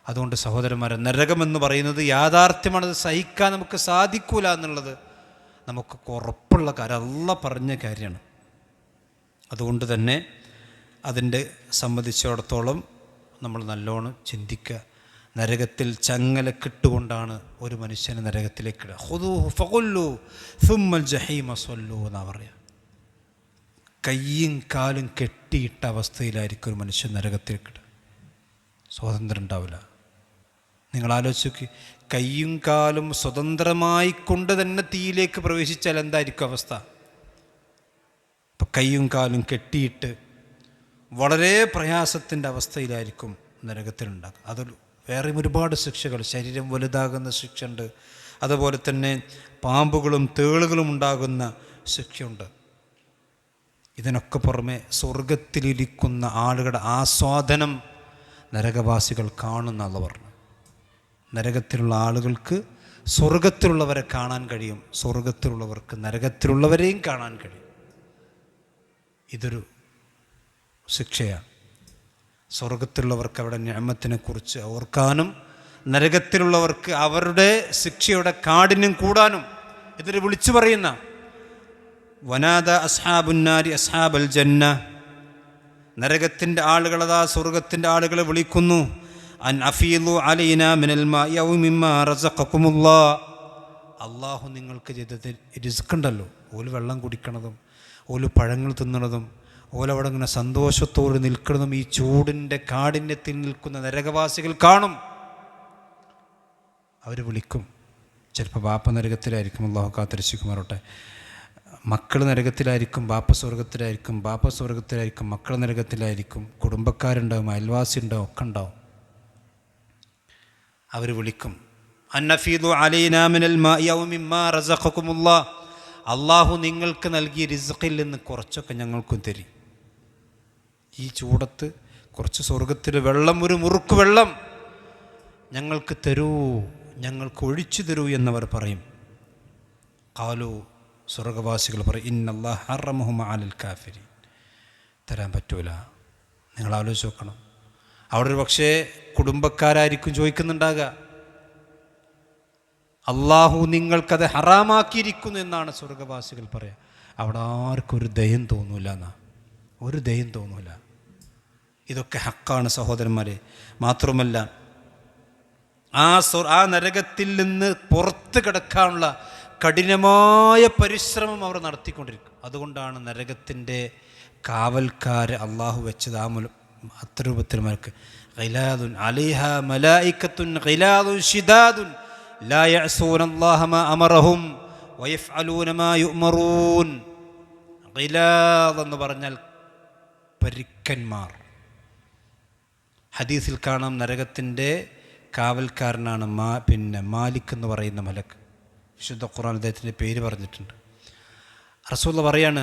അതുകൊണ്ട് സഹോദരന്മാരെ, നരകമെന്ന് പറയുന്നത് യാഥാർത്ഥ്യമാണത്. സഹിക്കാൻ നമുക്ക് സാധിക്കൂല എന്നുള്ളത് നമുക്ക് ഉറപ്പുള്ള കാര്യം, അല്ലാഹ് പറഞ്ഞ കാര്യമാണ്. അതുകൊണ്ട് തന്നെ അതിൻ്റെ സംബന്ധിച്ചിടത്തോളം നമ്മൾ നല്ലോണം ചിന്തിക്കുക. നരകത്തിൽ ചങ്ങലക്കിട്ടുകൊണ്ടാണ് ഒരു മനുഷ്യനെ നരകത്തിലേക്ക് ഇടുക. ഖുദൂഹു ഫഖുല്ലു സുമ്മൽ ജഹീമ സ്വല്ലു എന്നാണ് പറയുക. കയ്യും കാലും കെട്ടിയിട്ട അവസ്ഥയിലായിരിക്കും ഒരു മനുഷ്യൻ നരകത്തിലേക്ക് ഇടുക. സ്വാതന്ത്ര്യം ഉണ്ടാവില്ല. നിങ്ങൾ ആലോചിച്ച്, കയ്യും കാലും സ്വതന്ത്രമായി കൊണ്ട് തന്നെ തീയിലേക്ക് പ്രവേശിച്ചാൽ എന്തായിരിക്കും അവസ്ഥ? ഇപ്പം കയ്യും കാലും കെട്ടിയിട്ട് വളരെ പ്രയാസത്തിൻ്റെ അവസ്ഥയിലായിരിക്കും നരകത്തിലുണ്ടാക്കുക. അതിൽ വേറെയും ഒരുപാട് ശിക്ഷകൾ, ശരീരം വലുതാകുന്ന ശിക്ഷയുണ്ട്, അതുപോലെ തന്നെ പാമ്പുകളും തേളുകളും ഉണ്ടാകുന്ന ശിക്ഷയുണ്ട്. ഇതിനൊക്കെ പുറമെ സ്വർഗത്തിലിരിക്കുന്ന ആളുകളുടെ ആസ്വാദനം നരകവാസികൾ കാണുന്നല്ല പറഞ്ഞു. നരകത്തിലുള്ള ആളുകൾക്ക് സ്വർഗത്തിലുള്ളവരെ കാണാൻ കഴിയും, സ്വർഗത്തിലുള്ളവർക്ക് നരകത്തിലുള്ളവരെയും കാണാൻ കഴിയും. ഇതൊരു ശിക്ഷയാണ്. സ്വർഗത്തിലുള്ളവർക്ക് അവരുടെ നിഅമത്തിനെക്കുറിച്ച് ഓർക്കാനും നരകത്തിലുള്ളവർക്ക് അവരുടെ ശിക്ഷയുടെ കാഠിന്യം കൂടാനും ഇതൊരു വിളിച്ചു പറയുന്ന. വനാദ അസ്ഹാബുന്നാരി അസ്ഹാബൽ ജന്ന, നരകത്തിൻ്റെ ആളുകളതാ സ്വർഗത്തിൻ്റെ ആളുകളെ വിളിക്കുന്നു. അൻ അഫീലു അലൈനാ മിനൽ മാഇ ഔ മിമ്മാ റസഖകുമുല്ലാഹ്. അല്ലാഹു നിങ്ങൾക്ക് ചെയ്തത് റിസ്ക് ഉണ്ടല്ലോ, ഓല് വെള്ളം കുടിക്കണതും ഓല് പഴങ്ങൾ തിന്നണതും ഓലവിടെ ഇങ്ങനെ സന്തോഷത്തോട് നിൽക്കുന്നതും ഈ ചൂടിൻ്റെ കാഠിന്യത്തിൽ നിൽക്കുന്ന നരകവാസികൾ കാണും. അവർ വിളിക്കും. ചിലപ്പോൾ ബാപ്പ നരകത്തിലായിരിക്കും, അല്ലാഹു കാത്തിരക്ഷിക്കുമാറോട്ടെ. മക്കൾ നരകത്തിലായിരിക്കും, ബാപ്പ സ്വർഗത്തിലായിരിക്കും, ബാപ്പ സ്വർഗത്തിലായിരിക്കും, മക്കൾ നരകത്തിലായിരിക്കും, കുടുംബക്കാരുണ്ടാവും, അയൽവാസി ഉണ്ടാവും, ഒക്കെ ഉണ്ടാവും. അവർ വിളിക്കും. അന്നഫീദു അലൈനാ മിനൽ മാഇ ഔ മിമ്മാ റസഖകുമുല്ലാഹ്. അള്ളാഹു നിങ്ങൾക്ക് നൽകിയ റിസ്ഖിൽ നിന്ന് കുറച്ചൊക്കെ ഞങ്ങൾക്കും തരും. ഈ ചൂടത്ത് കുറച്ച് സ്വർഗത്തിലെ വെള്ളം, ഒരു മുറുക്ക് വെള്ളം ഞങ്ങൾക്ക് തരൂ, ഞങ്ങൾക്ക് ഒഴിച്ചു തരൂ എന്നവർ പറയും. ഖാലു, സ്വർഗവാസികൾ പറയും, ഇന്നല്ലാഹ ഹറമഹുമ അലൽ കാഫിരീൻ. തരാൻ പറ്റൂല. നിങ്ങൾ ആലോചിച്ച് നോക്കണം. അവിടെ ഒരു പക്ഷേ കുടുംബക്കാരായിരിക്കും ചോദിക്കുന്നുണ്ടാകുക, അള്ളാഹു നിങ്ങൾക്കത് ഹറാമാക്കിയിരിക്കുന്നു എന്നാണ് സ്വർഗവാസികൾ പറയുക. അവിടെ ആർക്കും ഒരു ദയം തോന്നൂല എന്നാ, ഒരു ദയം തോന്നൂല. ഇതൊക്കെ ഹക്കാണ് സഹോദരന്മാരെ. മാത്രമല്ല ആ നരകത്തിൽ നിന്ന് പുറത്ത് കിടക്കാനുള്ള കഠിനമായ പരിശ്രമം അവർ നടത്തിക്കൊണ്ടിരിക്കും. അതുകൊണ്ടാണ് നരകത്തിൻ്റെ കാവൽക്കാർ അള്ളാഹു വെച്ചത് അത്ര രൂപത്തിൽമാർക്ക് ഖിലാദുൻ അലൈഹ മലായികത്തുൻ ഖിലാദുൻ ശിദാദുൻ ലാ യഅസൂന അല്ലാഹ മാ അമറഹും വയഫ്അലൂന മാ യുഅ്മറൂൻ. ഖിലാദ് എന്ന് പറഞ്ഞാൽ പരുക്കന്മാർ. ഹദീസിൽ കാണാം നരകത്തിൻ്റെ കാവൽക്കാരനാണ് മാലിക് എന്ന് പറയുന്ന മലക്ക്. വിശുദ്ധ ഖുർആൻ അദ്ദേഹത്തിൻ്റെ പേര് പറഞ്ഞിട്ടുണ്ട്. റസൂൽ പറയാണ്,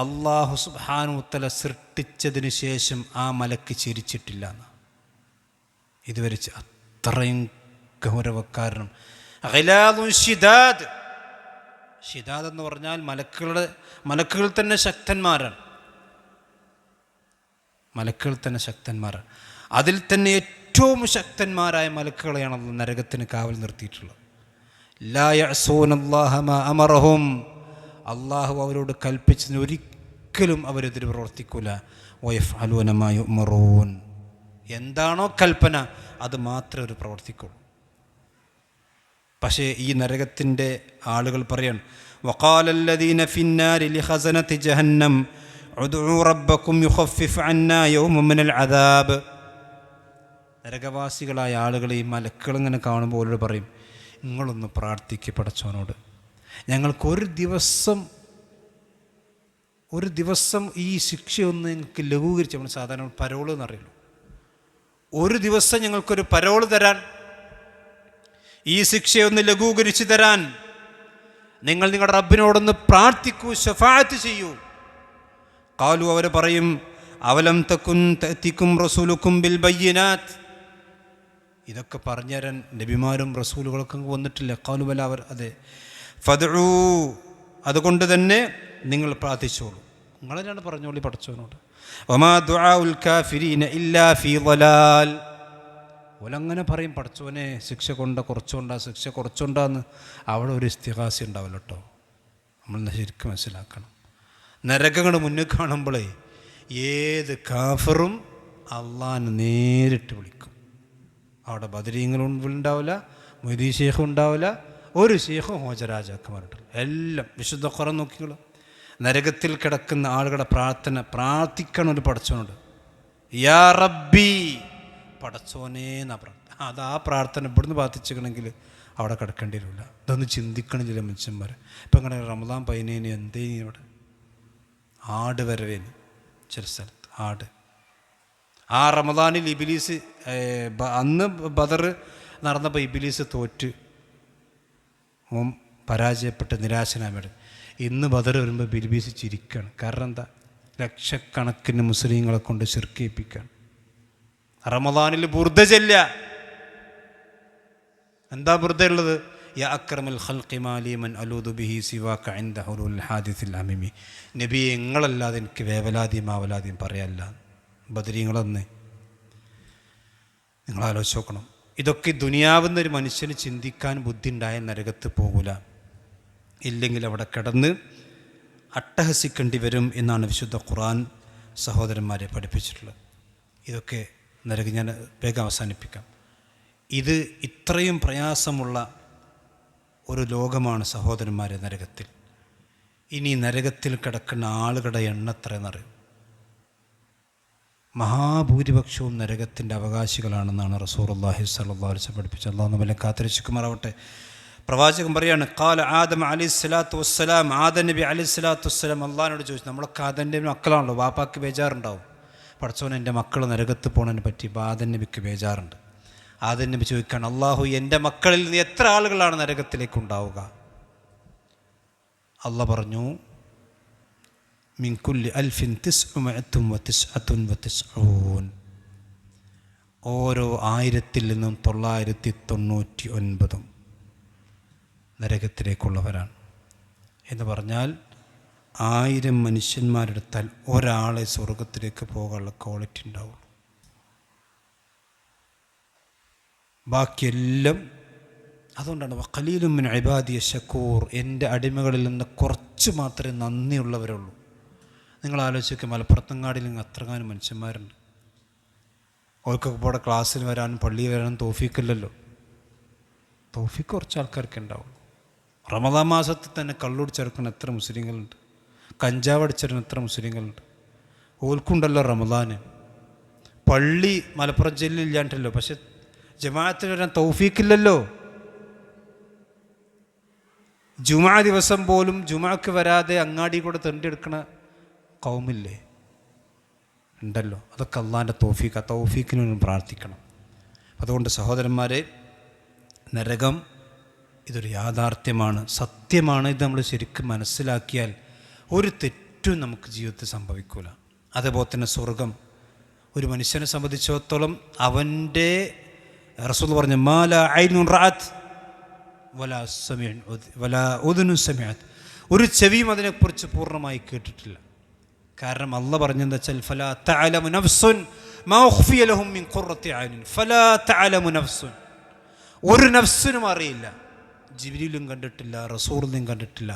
അല്ലാഹു സുബ്ഹാനഹു വ തആല സൃഷ്ടിച്ചതിന് ശേഷം ആ മലക്ക് ചിരിച്ചിട്ടില്ല എന്ന്. ഇതുവരെ അത്രയും ഗൗരവക്കാരനും. ഷിദാദ് എന്ന് പറഞ്ഞാൽ മലക്കുകൾ തന്നെ ശക്തന്മാരാണ്. മലക്കുകൾ തന്നെ ശക്തന്മാരാണ്. അതിൽ തന്നെ ഏറ്റവും ശക്തന്മാരായ മലക്കുകളെയാണ് നരകത്തിന് കാവൽ നിർത്തിയിട്ടുള്ളത്. ലാ യഅസൂന അല്ലാഹ മാ അമറഹും, അള്ളാഹു അവരോട് കൽപ്പിച്ചതിന് ഒരിക്കലും അവരെതിര് പ്രവർത്തിക്കൂല. വയഫ്അലൂന മാ യുഅ്മറൂൻ, എന്താണോ കൽപ്പന അത് മാത്രമേ അവർ പ്രവർത്തിക്കുള്ളൂ. പക്ഷേ ഈ നരകത്തിൻ്റെ ആളുകൾ പറയാണ്, വഖാലല്ലദീന ഫിന്നാരി ലിഖസനതി ജഹന്നം ഉദ്ഉ റബ്ബക്കും യുഖഫിഫ് അന്നാ യൗമൻ മിനൽ അദാബ്. നരകവാസികളായ ആളുകൾ ഈ മലക്കളിങ്ങനെ കാണുമ്പോൾ അവരോട് പറയും, നിങ്ങളൊന്ന് പ്രാർത്ഥിക്കുക പടച്ചവനോട്, ഞങ്ങൾക്കൊരു ദിവസം ഈ ശിക്ഷയൊന്ന് ഞങ്ങൾക്ക് ലഘൂകരിച്ച്, നമ്മൾ സാധാരണ പരോള് എന്നറിയുള്ളൂ, ഒരു ദിവസം ഞങ്ങൾക്കൊരു പരോള് തരാൻ, ഈ ശിക്ഷയൊന്ന് ലഘൂകരിച്ച് തരാൻ നിങ്ങൾ നിങ്ങളുടെ റബ്ബിനോടൊന്ന് പ്രാർത്ഥിക്കൂ, ശഫാഅത്ത് ചെയ്യൂ. ഖാലു, അവർ പറയും, അവലം തകുൻ തഅതികും റസൂലുക്കും ബിൽ ബയ്യിനാത്ത്, ഇതൊക്കെ പറഞ്ഞുതരാൻ നബിമാരും റസൂലുകളൊക്കെ വന്നിട്ടില്ല. ഖാലു ബല, അവർ അതെ. ഫദ്ഉ, അതുകൊണ്ട് തന്നെ നിങ്ങൾ പ്രാർത്ഥിച്ചോളൂ, നിങ്ങളെന്നാണ് പറഞ്ഞോളി പടച്ചവനോട്. വമാ ദുആഉൽ കാഫിരീന ഇല്ലാ ഫീ ളലാൽ, ഓലങ്ങനെ പറയും, പടച്ചവനെ ശിക്ഷ കുറച്ചുകൊണ്ടാന്ന്. അവിടെ ഒരു ഇസ്തിഗാസ ഉണ്ടാവില്ല കേട്ടോ. നമ്മൾ ശരിക്കും മനസ്സിലാക്കണം. നരകങ്ങൾ മുന്നിൽ കാണുമ്പോഴേ ഏത് കാഫറും അള്ളാഹിനെ നേരിട്ട് വിളിക്കും. അവിടെ ബദരീങ്ങളും ഉണ്ടാവില്ല, മൊയ്തീൻ ശേഖും ഉണ്ടാവില്ല, ഒരു ശേഖും ഹോജരാജാക്കന്മാരുണ്ട്. എല്ലാം വിശുദ്ധ ഖുർആൻ നോക്കിക്കോളൂ. നരകത്തിൽ കിടക്കുന്ന ആളുകളുടെ പ്രാർത്ഥിക്കണം ഒരു പടച്ചവനോട്. യാ റബ്ബി, പടച്ചോനേ എന്നാ പ്രാർത്ഥന. അത് ആ പ്രാർത്ഥന ഇവിടുന്ന് പ്രാർത്ഥിച്ചിക്കണമെങ്കിൽ അവിടെ കിടക്കേണ്ടി വരില്ല. ഇതൊന്ന് ചിന്തിക്കണം ചില മനുഷ്യന്മാർ. ഇപ്പം ഇങ്ങനെ റമദാൻ 15 എന്തേ ഇവിടെ ആട് വരവേന് ചില സ്ഥലത്ത് ആട്. ആ റമദാനിൽ ഇബിലീസ് അന്ന് ബദർ നടന്നപ്പോൾ ഇബിലീസ് തോറ്റ് പരാജയപ്പെട്ട് നിരാശനാമേട്. ഇന്ന് ബദർ വരുമ്പോൾ ഇബിലീസ് ചിരിക്കുകയാണ്. കാരണം എന്താ? ലക്ഷക്കണക്കിന് മുസ്ലിങ്ങളെ കൊണ്ട് ശിർക്കിപ്പിക്കുകയാണ്. റമദാനിൽ ബുർദ ചെല്ല. എന്താ ബുർദ ഉള്ളത്? യാ അക്രമൽ ഖൽഖി മാലി മൻ അലൂദു ബിഹി സിവാക ഇൻദ ഹുലൂൽ ഹാദിസിൽ അമീമി. നബിയെ, നിങ്ങളല്ലാതെ എനിക്ക് വേവലാതിയും ആവലാതിയും പറയല്ല. ബദരീങ്ങളെന്ന് നിങ്ങൾ ആലോചിച്ച് നോക്കണം. ഇതൊക്കെ ദുനിയാവുന്നൊരു മനുഷ്യന് ചിന്തിക്കാൻ ബുദ്ധി ഉണ്ടായ നരകത്ത് പോകൂല. ഇല്ലെങ്കിൽ അവിടെ കിടന്ന് അട്ടഹസിക്കേണ്ടി വരും എന്നാണ് വിശുദ്ധ ഖുർആൻ സഹോദരന്മാരെ പഠിപ്പിച്ചിട്ടുള്ളത്. ഇതൊക്കെ നരകം ഞാൻ വേഗം അവസാനിപ്പിക്കാം. ഇത് ഇത്രയും പ്രയാസമുള്ള ഒരു ലോകമാണ് സഹോദരന്മാരെ നരകത്തിൽ. ഇനി നരകത്തിൽ കിടക്കുന്ന ആളുകളുടെ എണ്ണത്രയെന്നറിയും. മഹാഭൂരിപക്ഷവും നരകത്തിൻ്റെ അവകാശികളാണെന്നാണ് റസൂലുള്ളാഹി സ്വല്ലല്ലാഹു അലൈഹി വസല്ലം പഠിപ്പിച്ചത്. അല്ലാഹു നമ്മെ കാത്തിരക്ഷിക്കുമാറാവട്ടെ. പ്രവാചകൻ പറയാണ്, ഖാല ആദം അലൈഹിസ്സലാത്തു വസ്സലാം, ആദം നബി അലൈഹിസ്സലാത്തു വസ്സലാം അള്ളാഹിനോട് ചോദിച്ചു. നമ്മളൊക്കെ ആദൻ്റെ മക്കളാണല്ലോ, വാപ്പാക്ക് ബേജാറുണ്ടാവും. പടച്ചോൻ എൻ്റെ മക്കൾ നരകത്ത് പോണതിനെ പറ്റി ആദം നബിക്ക് ബേജാറുണ്ട്. ആദം നബി ചോദിക്കുകയാണ്, അള്ളാഹു, എൻ്റെ മക്കളിൽ നിന്ന് എത്ര ആളുകളാണ് നരകത്തിലേക്ക് ഉണ്ടാവുക? അള്ളാഹ് പറഞ്ഞു, മിൻ കുല്ലി അൽഫിൻ തിസ്ഉമിഅത്തും വതിസ്അത്തുൻ വതിസ്ഊൻ, ഓരോ 1000-ൽ നിന്നും 999 നരകത്തിലേക്കുള്ളവരാണ്. എന്ന് പറഞ്ഞാൽ 1000 മനുഷ്യന്മാരെടുത്താൽ ഒരാളെ സ്വർഗത്തിലേക്ക് പോകാനുള്ള ക്വാളിറ്റി ഉണ്ടാവുള്ളൂ. ബാക്കിയെല്ലാം. അതുകൊണ്ടാണ് ഖലീലുൻ മിൻ ഇബാദിയ ശക്കൂർ, എൻ്റെ അടിമകളിൽ നിന്ന് കുറച്ച് മാത്രമേ നന്ദിയുള്ളവരുള്ളൂ. നിങ്ങൾ ആലോചിക്കുക, മലപ്പുറത്തങ്ങാടിയിൽ നിന്ന് അത്രകാനും മനുഷ്യന്മാരുണ്ട്. അവർക്കൊക്കെ ഇവിടെ ക്ലാസ്സിൽ വരാനും പള്ളിയിൽ വരാനും തൗഫീക്കില്ലല്ലോ. തൗഫീക്ക് കുറച്ച് ആൾക്കാർക്ക് ഉണ്ടാവുള്ളൂ. റമദാൻ മാസത്തിൽ തന്നെ കള്ളുടിച്ചെടുക്കുന്ന എത്ര മുസ്ലിങ്ങളുണ്ട്, കഞ്ചാവ് അടിച്ചെടുക്കുന്ന എത്ര മുസ്ലിങ്ങളുണ്ട്. ഓൽക്കുണ്ടല്ലോ റമദാന്. പള്ളി മലപ്പുറം ജില്ലയിൽ ഇല്ലാണ്ടല്ലോ, പക്ഷെ ജമാഅത്തിൽ വരാൻ തൗഫീക്കില്ലല്ലോ. ജുമാ ദിവസം പോലും ജുമാക്ക് വരാതെ അങ്ങാടി കൂടെ തെണ്ടിയെടുക്കണ കൗമില്ലേ, ഉണ്ടല്ലോ. അതൊക്കെ അള്ളാൻ്റെ തൗഫീഖ്. ആ തൗഫീഖിന് വേണ്ടി പ്രാർത്ഥിക്കണം. അതുകൊണ്ട് സഹോദരന്മാരെ, നരകം ഇതൊരു യാഥാർത്ഥ്യമാണ്, സത്യമാണ്. ഇത് നമ്മൾ ശരിക്കും മനസ്സിലാക്കിയാൽ ഒരു തെറ്റും നമുക്ക് ജീവിതത്തിൽ സംഭവിക്കില്ല. അതേപോലെ തന്നെ സ്വർഗം ഒരു മനുഷ്യനെ സംബന്ധിച്ചിടത്തോളം അവൻ്റെ റസൂൽ പറഞ്ഞു, മാല ഐനുൻ റഅത് വലാ സമീഉൻ വലാ ഉദുനുൻ സമീഅത്, ഒരു ചെവിയും അതിനെക്കുറിച്ച് പൂർണ്ണമായി കേട്ടിട്ടില്ല. കാരണം അള്ളാഹ് പറഞ്ഞെന്താ വെച്ചാൽ, ഫലാ തഅലമു നഫ്സുൻ മാ ഉഖ്ഫിയ ലഹും മിൻ ഖുർറത്തി അയ്നുൻ ഫലാ തഅലമു നഫ്സുൻ, ഒരു നഫ്സിനും അറിയില്ല. ജിബ്രീലും കണ്ടിട്ടില്ല, റസൂലിനെയും കണ്ടിട്ടില്ല,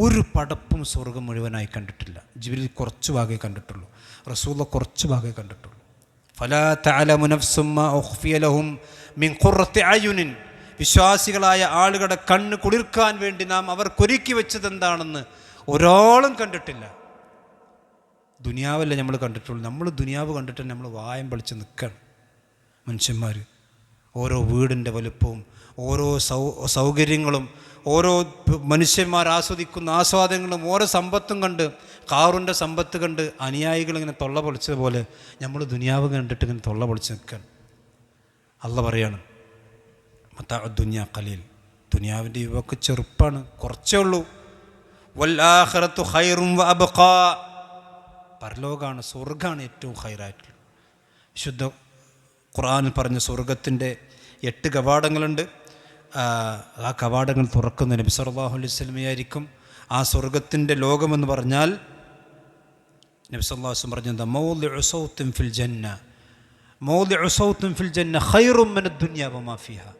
ഒരു പടപ്പും സ്വർഗം മുഴുവനായി കണ്ടിട്ടില്ല. ജിബ്രീൽ കുറച്ച് ഭാഗമേ കണ്ടിട്ടുള്ളൂ, റസൂൽ കുറച്ച് ഭാഗമേ കണ്ടിട്ടുള്ളൂ. ഫലാ തഅലമു നഫ്സുൻ മാ ഉഖ്ഫിയ ലഹും മിൻ ഖുർറത്തി അയ്യുനിൻ, വിശ്വാസികളായ ആളുകളുടെ കണ്ണ് കുളിർക്കാൻ വേണ്ടി നാം അവർക്കൊരുക്കി വെച്ചത് എന്താണെന്ന് ഒരാളും കണ്ടിട്ടില്ല. ദുനിയാവല്ലേ നമ്മൾ കണ്ടിട്ടുള്ളൂ. നമ്മൾ ദുനിയാവ് കണ്ടിട്ട് നമ്മൾ വായം പൊളിച്ച് നിൽക്കണം മനുഷ്യന്മാർ. ഓരോ വീടിൻ്റെ വലുപ്പവും ഓരോ സൗകര്യങ്ങളും ഓരോ മനുഷ്യന്മാർ ആസ്വദിക്കുന്ന ആസ്വാദനങ്ങളും ഓരോ സമ്പത്തും കണ്ട്, കാറിൻ്റെ സമ്പത്ത് കണ്ട് അനുയായികൾ ഇങ്ങനെ തൊള്ള പൊളിച്ചതുപോലെ നമ്മൾ ദുനിയാവ് കണ്ടിട്ട് ഇങ്ങനെ തൊള്ള പൊളിച്ച് നിൽക്കണം. അള്ളാഹ് പറയാണ്, മതാഉ ദുനിയ ഖലീൽ, ദുനിയാവിൻ്റെ യുവക്ക് ചെറുപ്പാണ്, കുറച്ചേ ഉള്ളൂ. വൽ ആഖിറത്തു ഖൈറുൻ വ അബ്ഖാ, പരലോകമാണ്, സ്വർഗ്ഗമാണ് ഏറ്റവും ഖൈറായിട്ടുള്ളത്. വിശുദ്ധ ഖുർആനിൽ പറഞ്ഞ സ്വർഗത്തിൻ്റെ 8 കവാടങ്ങളുണ്ട്. ആ കവാടങ്ങൾ തുറക്കുന്ന നബി സല്ലല്ലാഹു അലൈഹി വസല്ലമയായിരിക്കും. ആ സ്വർഗത്തിൻ്റെ ലോകമെന്ന് പറഞ്ഞാൽ നബി സല്ലല്ലാഹു അലൈഹി വസല്ലം പറഞ്ഞത്, മൗദിഉ സൗത്തിൻ ഫിൽ ജന്ന, മൗദിഉ സൗത്തിൻ ഫിൽ ജന്ന ഖൈറുൻ മിനദ് ദുനിയ വമാ ഫീഹാ.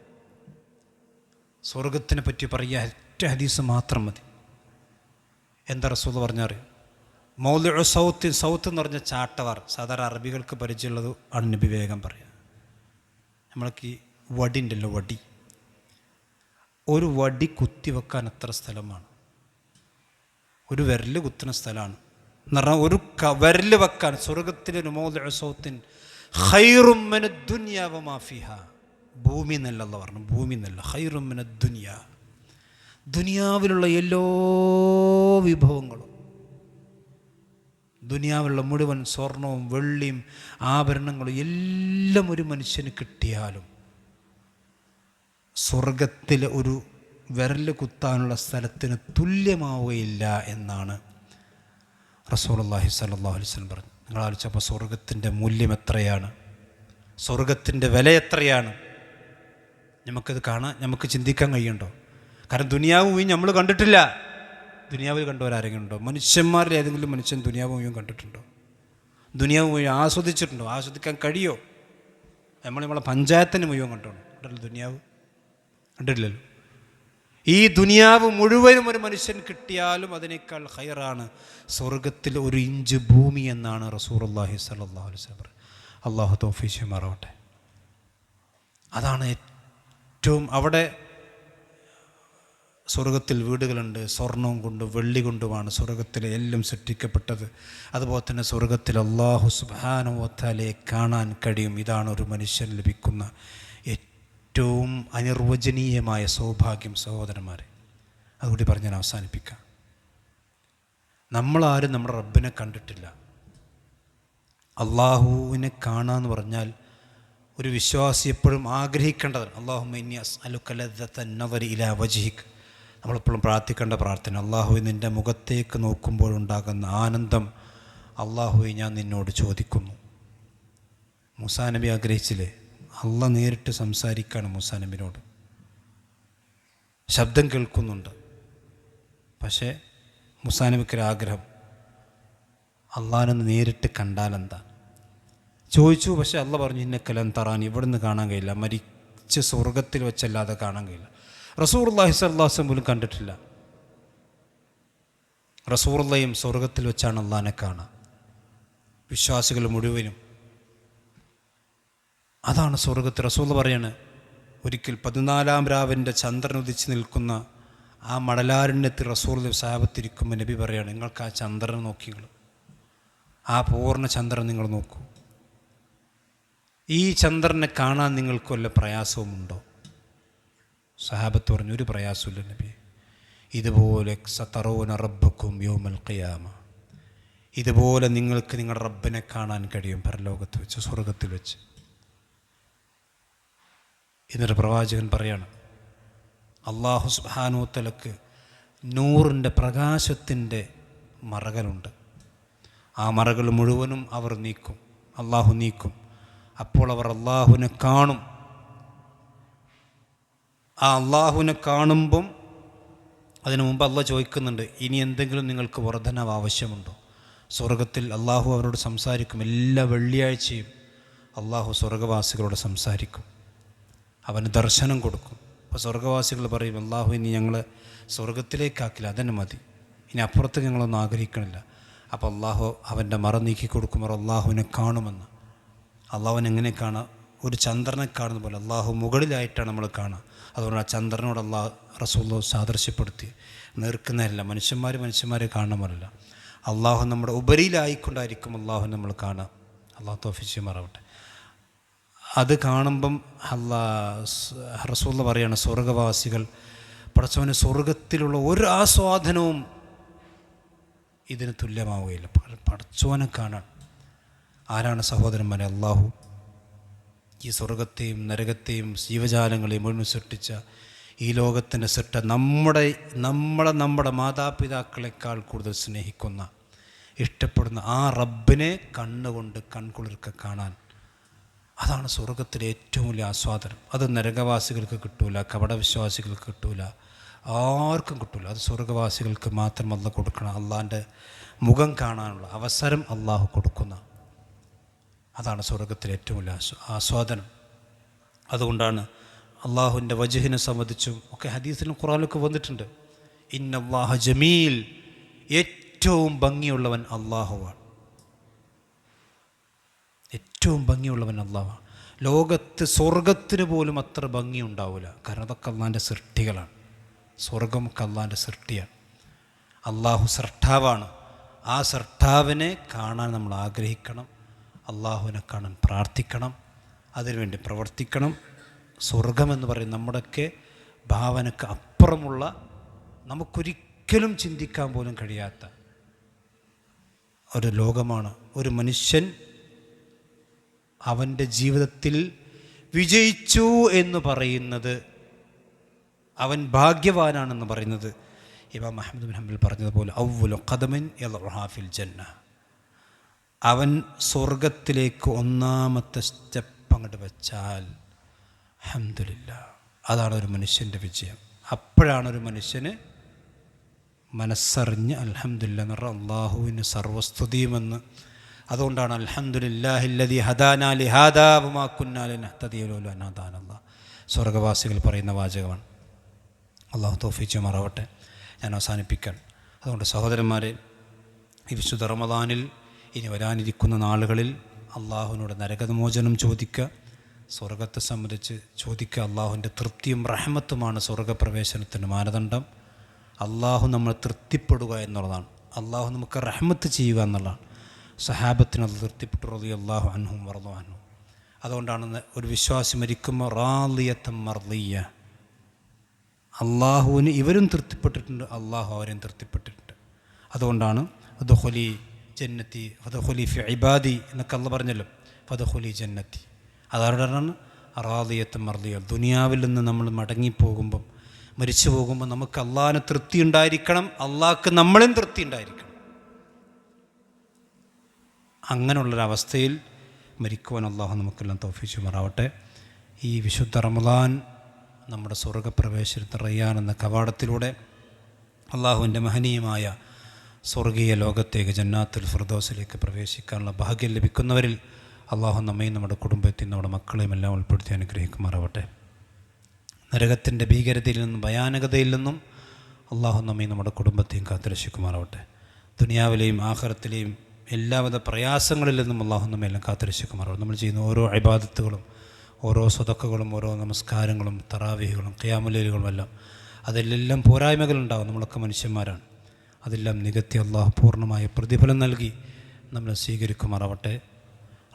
സ്വർഗത്തിനെ പറ്റി പറയുക ഒറ്റ ഹദീസ് മാത്രം മതി. എന്താ റസൂൽ പറഞ്ഞാൽ, മൗദിഉ സൗത്ത്, സൗത്ത് എന്ന് പറഞ്ഞ ചാട്ടവാർ, സാധാരണ അറബികൾക്ക് പരിചയമുള്ളത് ആണ് നബി വേഗം പറയുക. നമ്മൾക്ക് ഈ വടി ഉണ്ടല്ലോ, വടി, ഒരു വടി കുത്തി വെക്കാൻ എത്ര സ്ഥലമാണ്? ഒരു വിരൽ കുത്തുന്ന സ്ഥലമാണ് എന്ന് പറഞ്ഞാൽ ഒരു വിരൽ വെക്കാൻ. സ്വർഗത്തിൻ്റെ മൗദിഉ സൗത്തിൻ ഖൈറുൻ മിനദ് ദുനിയ വമാ ഫീഹാ, ഭൂമി എന്നല്ല അല്ലാഹ് പറഞ്ഞു, ഭൂമി എന്നല്ല, ഖൈറുൻ മിനദ് ദുനിയ, ദുനിയാവിലുള്ള എല്ലാ വിഭവങ്ങളും, ദുനിയാവിലുള്ള മുഴുവൻ സ്വർണവും വെള്ളിയും ആഭരണങ്ങളും എല്ലാം ഒരു മനുഷ്യന് കിട്ടിയാലും സ്വർഗത്തിൽ ഒരു വിരൽ കുത്താനുള്ള സ്ഥലത്തിന് തുല്യമാവുകയില്ല എന്നാണ് റസൂലുള്ളാഹി സ്വല്ലല്ലാഹു അലൈഹി വസല്ലം പറഞ്ഞു. നിങ്ങൾ ആലോചിച്ചപ്പോൾ സ്വർഗത്തിൻ്റെ മൂല്യം എത്രയാണ്, സ്വർഗത്തിൻ്റെ വില എത്രയാണ്? നമുക്കത് കാണാൻ, നമുക്ക് ചിന്തിക്കാൻ കഴിയുന്നുണ്ടോ? കാരണം ദുനിയാവ് മുഴുവൻ നമ്മൾ കണ്ടിട്ടില്ല. ദുനിയാവിൽ കണ്ടവരാരെങ്കിലും ഉണ്ടോ? മനുഷ്യന്മാരിൽ ഏതെങ്കിലും മനുഷ്യൻ ദുനിയാവ് മുഴുവൻ കണ്ടിട്ടുണ്ടോ? ദുനിയാവ് മുഴുവൻ ആസ്വദിച്ചിട്ടുണ്ടോ? ആസ്വദിക്കാൻ കഴിയോ? നമ്മളെ പഞ്ചായത്തിന് മുഴുവൻ കണ്ടോളൂ, കണ്ടല്ലോ ദുനിയാവ്, കണ്ടിട്ടില്ലല്ലോ. ഈ ദുനിയാവ് മുഴുവനും ഒരു മനുഷ്യൻ കിട്ടിയാലും അതിനേക്കാൾ ഖൈറാണ് സ്വർഗത്തിൽ 1 ഇഞ്ച് ഭൂമി എന്നാണ് റസൂലുള്ളാഹി സ്വല്ലല്ലാഹു അലൈഹി വസല്ലം പറഞ്ഞത്. അല്ലാഹു തൗഫീഖ് ചെയ്യുമാറാവട്ടെ. അതാണ് ഏറ്റവും, അവിടെ സ്വർഗത്തിൽ വീടുകളുണ്ട്, സ്വർണം കൊണ്ട് വെള്ളി കൊണ്ടുമാണ് സ്വർഗത്തിലെ എല്ലാം സൃഷ്ടിക്കപ്പെട്ടത്. അതുപോലെ തന്നെ സ്വർഗത്തിൽ അല്ലാഹു സുബ്ഹാനഹു വ തആലയെ കാണാൻ കഴിയും. ഇതാണ് ഒരു മനുഷ്യൻ ലഭിക്കുന്ന ഏറ്റവും അനിർവചനീയമായ സൗഭാഗ്യം സഹോദരന്മാരെ. അതുകൂടി പറഞ്ഞ് ഞാൻ അവസാനിപ്പിക്കാം. നമ്മളാരും നമ്മുടെ റബ്ബിനെ കണ്ടിട്ടില്ല. അള്ളാഹുവിനെ കാണാന്ന് പറഞ്ഞാൽ ഒരു വിശ്വാസി എപ്പോഴും ആഗ്രഹിക്കേണ്ടതാണ്. അല്ലാഹുമ്മ ഇന്നി അസ്അലുക ലദ്ദത്തൻ നദരി ഇലാ വജ്ഹിക്, നമ്മളെപ്പോഴും പ്രാർത്ഥിക്കേണ്ട പ്രാർത്ഥന. അള്ളാഹുവെ, നിൻ്റെ മുഖത്തേക്ക് നോക്കുമ്പോഴുണ്ടാകുന്ന ആനന്ദം അള്ളാഹുവെ ഞാൻ നിന്നോട് ചോദിക്കുന്നു. മൂസാ നബി ആഗ്രഹിച്ചില്ലേ? അള്ളാഹ് നേരിട്ട് സംസാരിക്കുകയാണ് മൂസാ നബിനോട്, ശബ്ദം കേൾക്കുന്നുണ്ട്. പക്ഷേ മൂസാ നബിക്കൊരാഗ്രഹം, അള്ളാഹിനെ നേരിട്ട് കണ്ടാലെന്താ ചോദിച്ചു. പക്ഷേ അള്ളാഹ് പറഞ്ഞു, ഇന്നക ലൻ തറാനി, ഇവിടുന്ന് കാണാൻ കഴിയില്ല, വെച്ച് സ്വർഗത്തിൽ വെച്ചല്ലാതെ കാണാൻ കഴിയില്ല. റസൂലുള്ളാഹി സ്വല്ലല്ലാഹു അലൈഹി വസല്ലം പോലും കണ്ടിട്ടില്ല. റസൂലുള്ളാഹിയും സ്വർഗത്തിൽ വെച്ചാണ് അള്ളാഹിനെ കാണുക. വിശ്വാസികൾ മുഴുവനും അതാണ് സ്വർഗത്തിൽ. റസൂൽ പറയാണ്, ഒരിക്കൽ 14-ാം രാവിൻ്റെ ചന്ദ്രൻ ഉദിച്ച് നിൽക്കുന്ന ആ മടലാരണ്യത്തിൽ റസൂൽ സഹാബത്തിരിക്കുമ്പോൾ നബി പറയാണ്, നിങ്ങൾക്ക് ആ ചന്ദ്രനെ നോക്കിങ്ങൾ, ആ പൂർണ്ണ ചന്ദ്രൻ നിങ്ങൾ നോക്കൂ. ഈ ചന്ദ്രനെ കാണാൻ നിങ്ങൾക്ക് വല്ല പ്രയാസവുമുണ്ടോ? സഹാബത്ത് പറഞ്ഞു, ഒരു പ്രയാസമില്ല നബി. ഇതുപോലെ സതറൂന റബ്ബക്കും യൗമൽ ഖിയാമ, ഇതുപോലെ നിങ്ങൾക്ക് നിങ്ങളുടെ റബ്ബിനെ കാണാൻ കഴിയും പരലോകത്ത് വെച്ച്, സ്വർഗത്തിൽ വെച്ച്. എന്നിട്ട് പ്രവാചകൻ പറയാണ്, അല്ലാഹു സുബ്ഹാനഹു വ തആലക്ക് നൂറിൻ്റെ പ്രകാശത്തിൻ്റെ മറകളുണ്ട്. ആ മറകൾ മുഴുവനും അവർ നീക്കും, അള്ളാഹു നീക്കും. അപ്പോൾ അവർ അള്ളാഹുവിനെ കാണും. ആ അള്ളാഹുവിനെ കാണുമ്പം അതിനു മുമ്പ് അള്ളാഹ് ചോദിക്കുന്നുണ്ട്, ഇനി എന്തെങ്കിലും നിങ്ങൾക്ക് വർധനവ് ആവശ്യമുണ്ടോ? സ്വർഗത്തിൽ അള്ളാഹു അവരോട് സംസാരിക്കും. എല്ലാ വെള്ളിയാഴ്ചയും അള്ളാഹു സ്വർഗവാസികളോട് സംസാരിക്കും, അവന് ദർശനം കൊടുക്കും. അപ്പോൾ സ്വർഗവാസികൾ പറയും, അള്ളാഹു ഇനി ഞങ്ങൾ സ്വർഗത്തിലേക്കാക്കില്ല, അതന്നെ മതി, ഇനി അപ്പുറത്ത് ഞങ്ങളൊന്നും ആഗ്രഹിക്കണില്ല. അപ്പോൾ അള്ളാഹു അവൻ്റെ മറ നീക്കി കൊടുക്കുമ്പോൾ അള്ളാഹുവിനെ കാണുമെന്ന്. അള്ളാഹുവിനെ എങ്ങനെ കാണാം? ഒരു ചന്ദ്രനെ കാണുന്ന പോലെ അള്ളാഹു മുകളിലായിട്ടാണ് നമ്മൾ കാണുക. അതുകൊണ്ട് ആ ചന്ദ്രനോട് അള്ളാഹു റസൂലുള്ളാഹി സാദൃശ്യപ്പെടുത്തി. നേർക്കുന്നതല്ല, മനുഷ്യന്മാരെ കാണുന്നവരല്ല, അള്ളാഹു നമ്മുടെ ഉപരിയിലായിക്കൊണ്ടായിരിക്കും അള്ളാഹു നമ്മൾ കാണുക. അള്ളാഹു തൗഫീഖ് ചെയ്യുമാറാവട്ടെ. അത് കാണുമ്പം റസൂലുള്ളാഹി പറയാണ്, സ്വർഗവാസികൾ പടച്ചവന് സ്വർഗത്തിലുള്ള ഒരു ആസ്വാദനവും ഇതിന് തുല്യമാവുകയില്ല. പടച്ചവനെ കാണാൻ ആരാണ് സഹോദരന്മാരെ? അള്ളാഹു ഈ സ്വർഗത്തെയും നരകത്തെയും ജീവജാലങ്ങളെയും മുഴുവൻ സൃഷ്ടിച്ച ഈ ലോകത്തിൻ്റെ സൃഷ്ട നമ്മുടെ മാതാപിതാക്കളെക്കാൾ കൂടുതൽ സ്നേഹിക്കുന്ന, ഇഷ്ടപ്പെടുന്ന ആ റബ്ബിനെ കണ്ണുകൊണ്ട് കൺകുളിർക്കെ കാണാൻ, അതാണ് സ്വർഗത്തിലെ ഏറ്റവും വലിയ ആസ്വാദനം. അത് നരകവാസികൾക്ക് കിട്ടൂല, കപടവിശ്വാസികൾക്ക് കിട്ടൂല, ആർക്കും കിട്ടൂല. അത് സ്വർഗവാസികൾക്ക് മാത്രം അള്ളാഹ് കൊടുക്കണം. അള്ളാഹിൻ്റെ മുഖം കാണാനുള്ള അവസരം അള്ളാഹു കൊടുക്കുന്ന, അതാണ് സ്വർഗത്തിലെ ഏറ്റവും വലിയ ആസ്വാദനം. അതുകൊണ്ടാണ് അള്ളാഹുവിൻ്റെ വജ്ഹിനെ സംബന്ധിച്ചും ഒക്കെ ഹദീസിലും ഖുർആനിലൊക്കെ വന്നിട്ടുണ്ട്, ഇന്നല്ലാഹ ജമീൽ, ഏറ്റവും ഭംഗിയുള്ളവൻ അള്ളാഹുവാണ്. ഏറ്റവും ഭംഗിയുള്ളവൻ അള്ളാഹുവാണ്. ലോകത്ത് സ്വർഗത്തിന് പോലും അത്ര ഭംഗി ഉണ്ടാവില്ല. കാരണം അതൊക്കെ അള്ളാഹിൻ്റെ സൃഷ്ടികളാണ്. സ്വർഗമൊക്കെ അള്ളാഹിൻ്റെ സൃഷ്ടിയാണ്. അള്ളാഹു സൃഷ്ടാവാണ്. ആ സൃഷ്ടാവിനെ കാണാൻ നമ്മൾ ആഗ്രഹിക്കണം, അള്ളാഹുവിനെ കാണാൻ പ്രാർത്ഥിക്കണം, അതിനുവേണ്ടി പ്രവർത്തിക്കണം. സ്വർഗമെന്ന് പറയും നമ്മുടെയൊക്കെ ഭാവനയ്ക്ക് അപ്പുറമുള്ള, നമുക്കൊരിക്കലും ചിന്തിക്കാൻ പോലും കഴിയാത്ത ഒരു ലോകമാണ്. ഒരു മനുഷ്യൻ അവൻ്റെ ജീവിതത്തിൽ വിജയിച്ചു എന്ന് പറയുന്നത്, അവൻ ഭാഗ്യവാനാണെന്ന് പറയുന്നത്, ഇമാം അഹ്മദ് ബിൻ ഹംബൽ പറഞ്ഞതുപോലെ അവ്വലു ഖദമിൻ യദ്ഉഹാ ഫിൽ ജന്ന, അവൻ സ്വർഗത്തിലേക്ക് ഒന്നാമത്തെ സ്റ്റെപ്പ് അങ്ങോട്ട് വെച്ചാൽ അൽഹംദുലില്ലാഹ്, അതാണ് ഒരു മനുഷ്യൻ്റെ വിജയം. അപ്പോഴാണ് ഒരു മനുഷ്യന് മനസ്സറിഞ്ഞ് അൽഹംദുലില്ലാഹ് എന്ന് പറഞ്ഞാൽ അള്ളാഹുവിന് സർവസ്തുതിയുമെന്ന്. അതുകൊണ്ടാണ് അൽഹംദുലില്ലാഹില്ലദീ ഹദാനാ ലിഹാദാ വമാ കുന്നാ ലിനഹ്തദിയ ലൗലാ അൻ ഹദാനല്ലാഹ്, സ്വർഗവാസികൾ പറയുന്ന വാചകമാണ്. അള്ളാഹു തൗഫീഖ് ചെയ്യുമാറാവട്ടെ. ഞാൻ അവസാനിപ്പിക്കാൻ. അതുകൊണ്ട് സഹോദരന്മാരെ, ഈ വിശുദ്ധ റമദാനിൽ ഇനി വരാനിരിക്കുന്ന നാളുകളിൽ അള്ളാഹുവിനോട് നരകമോചനം ചോദിക്കുക, സ്വർഗത്തെ സംബന്ധിച്ച് ചോദിക്കുക. അള്ളാഹുവിൻ്റെ തൃപ്തിയും റഹ്മത്തുമാണ് സ്വർഗപ്രവേശനത്തിന് മാനദണ്ഡം. അള്ളാഹു നമ്മൾ തൃപ്തിപ്പെടുക എന്നുള്ളതാണ്, അള്ളാഹു നമുക്ക് റഹ്മത്ത് ചെയ്യുക എന്നുള്ളതാണ്. സഹാബത്തിന് അത് തൃപ്തിപ്പെട്ടു റളിയല്ലാഹു അൻഹും വറളു അൻഹു. അതുകൊണ്ടാണ് ഒരു വിശ്വാസി മരിക്കുമ്പോൾ റാളിയത്തം മർളിയ, അള്ളാഹുവിന് ഇവരും തൃപ്തിപ്പെട്ടിട്ടുണ്ട്, അള്ളാഹു അവരെയും തൃപ്തിപ്പെട്ടിട്ടുണ്ട്. അതുകൊണ്ടാണ് ഫദ്ഖുലി ജന്നത്തി ഫദ്ഖുലി ഫി ഇബാദി എന്നൊക്കെ അള്ളാഹ് പറഞ്ഞല്ലോ, ഫദ്ഖുലി ജന്നത്തി. അതോടാണ് റാളിയത്തം മർളിയ. ദുനിയാവിൽ നിന്ന് നമ്മൾ മടങ്ങിപ്പോകുമ്പം, മരിച്ചു പോകുമ്പോൾ നമുക്ക് അള്ളാഹിന് തൃപ്തി ഉണ്ടായിരിക്കണം, അള്ളാഹ്ക്ക് നമ്മളും തൃപ്തി ഉണ്ടായിരിക്കണം. അങ്ങനെയുള്ളൊരവസ്ഥയിൽ മരിക്കുവാൻ അള്ളാഹു നമുക്കെല്ലാം തൗഫീഖ് ചെയ്യുമാറാവട്ടെ. ഈ വിശുദ്ധ റമദാൻ നമ്മുടെ സ്വർഗപ്രവേശനത്തിന് റയ്യാൻ എന്ന കവാടത്തിലൂടെ അള്ളാഹുവിൻ്റെ മഹനീയമായ സ്വർഗീയ ലോകത്തേക്ക്, ജന്നാത്തുൽ ഫിർദൗസിലേക്ക് പ്രവേശിക്കാനുള്ള ഭാഗ്യം ലഭിക്കുന്നവരിൽ അള്ളാഹു നമ്മയും നമ്മുടെ കുടുംബത്തെയും നമ്മുടെ മക്കളെയും എല്ലാം ഉൾപ്പെടുത്തി അനുഗ്രഹിക്കുമാറാവട്ടെ. നരകത്തിൻ്റെ ഭീകരതയിൽ നിന്നും ഭയാനകതയിൽ നിന്നും അള്ളാഹു നമ്മെ നമ്മുടെ കുടുംബത്തെയും കാത്തുരക്ഷിക്കുമാറാവട്ടെ. ദുനിയാവിലെയും ആഖിറത്തിലെയും എല്ലാവിധ പ്രയാസങ്ങളിൽ നിന്നും അള്ളാഹു നമ്മെല്ലാം കാത്തുരക്ഷിക്കുമാറാവട്ടെ. നമ്മൾ ചെയ്യുന്ന ഓരോ ഇബാദത്തുകളും, ഓരോ സ്വതക്കകളും, ഓരോ നമസ്കാരങ്ങളും, തറാവീഹുകളും, ഖിയാമുൽ എല്ലാം അതിലെല്ലാം പോരായ്മകളുണ്ടാകും. നമ്മളൊക്കെ മനുഷ്യന്മാരാണ്. അതെല്ലാം നികത്തി അള്ളാഹു പൂർണ്ണമായ പ്രതിഫലം നൽകി നമ്മളെ സ്വീകരിക്കുമാറാവട്ടെ.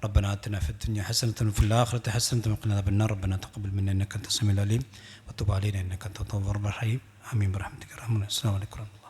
ربنا آتنا في الدنيا حسنة وفي الآخرة حسنة وقنا عذاب النار. ربنا تقبل منا إنك أنت السميع العليم وتب علينا إنك أنت التواب الرحيم. آمين برحمتك يا رحمن. السلام عليكم.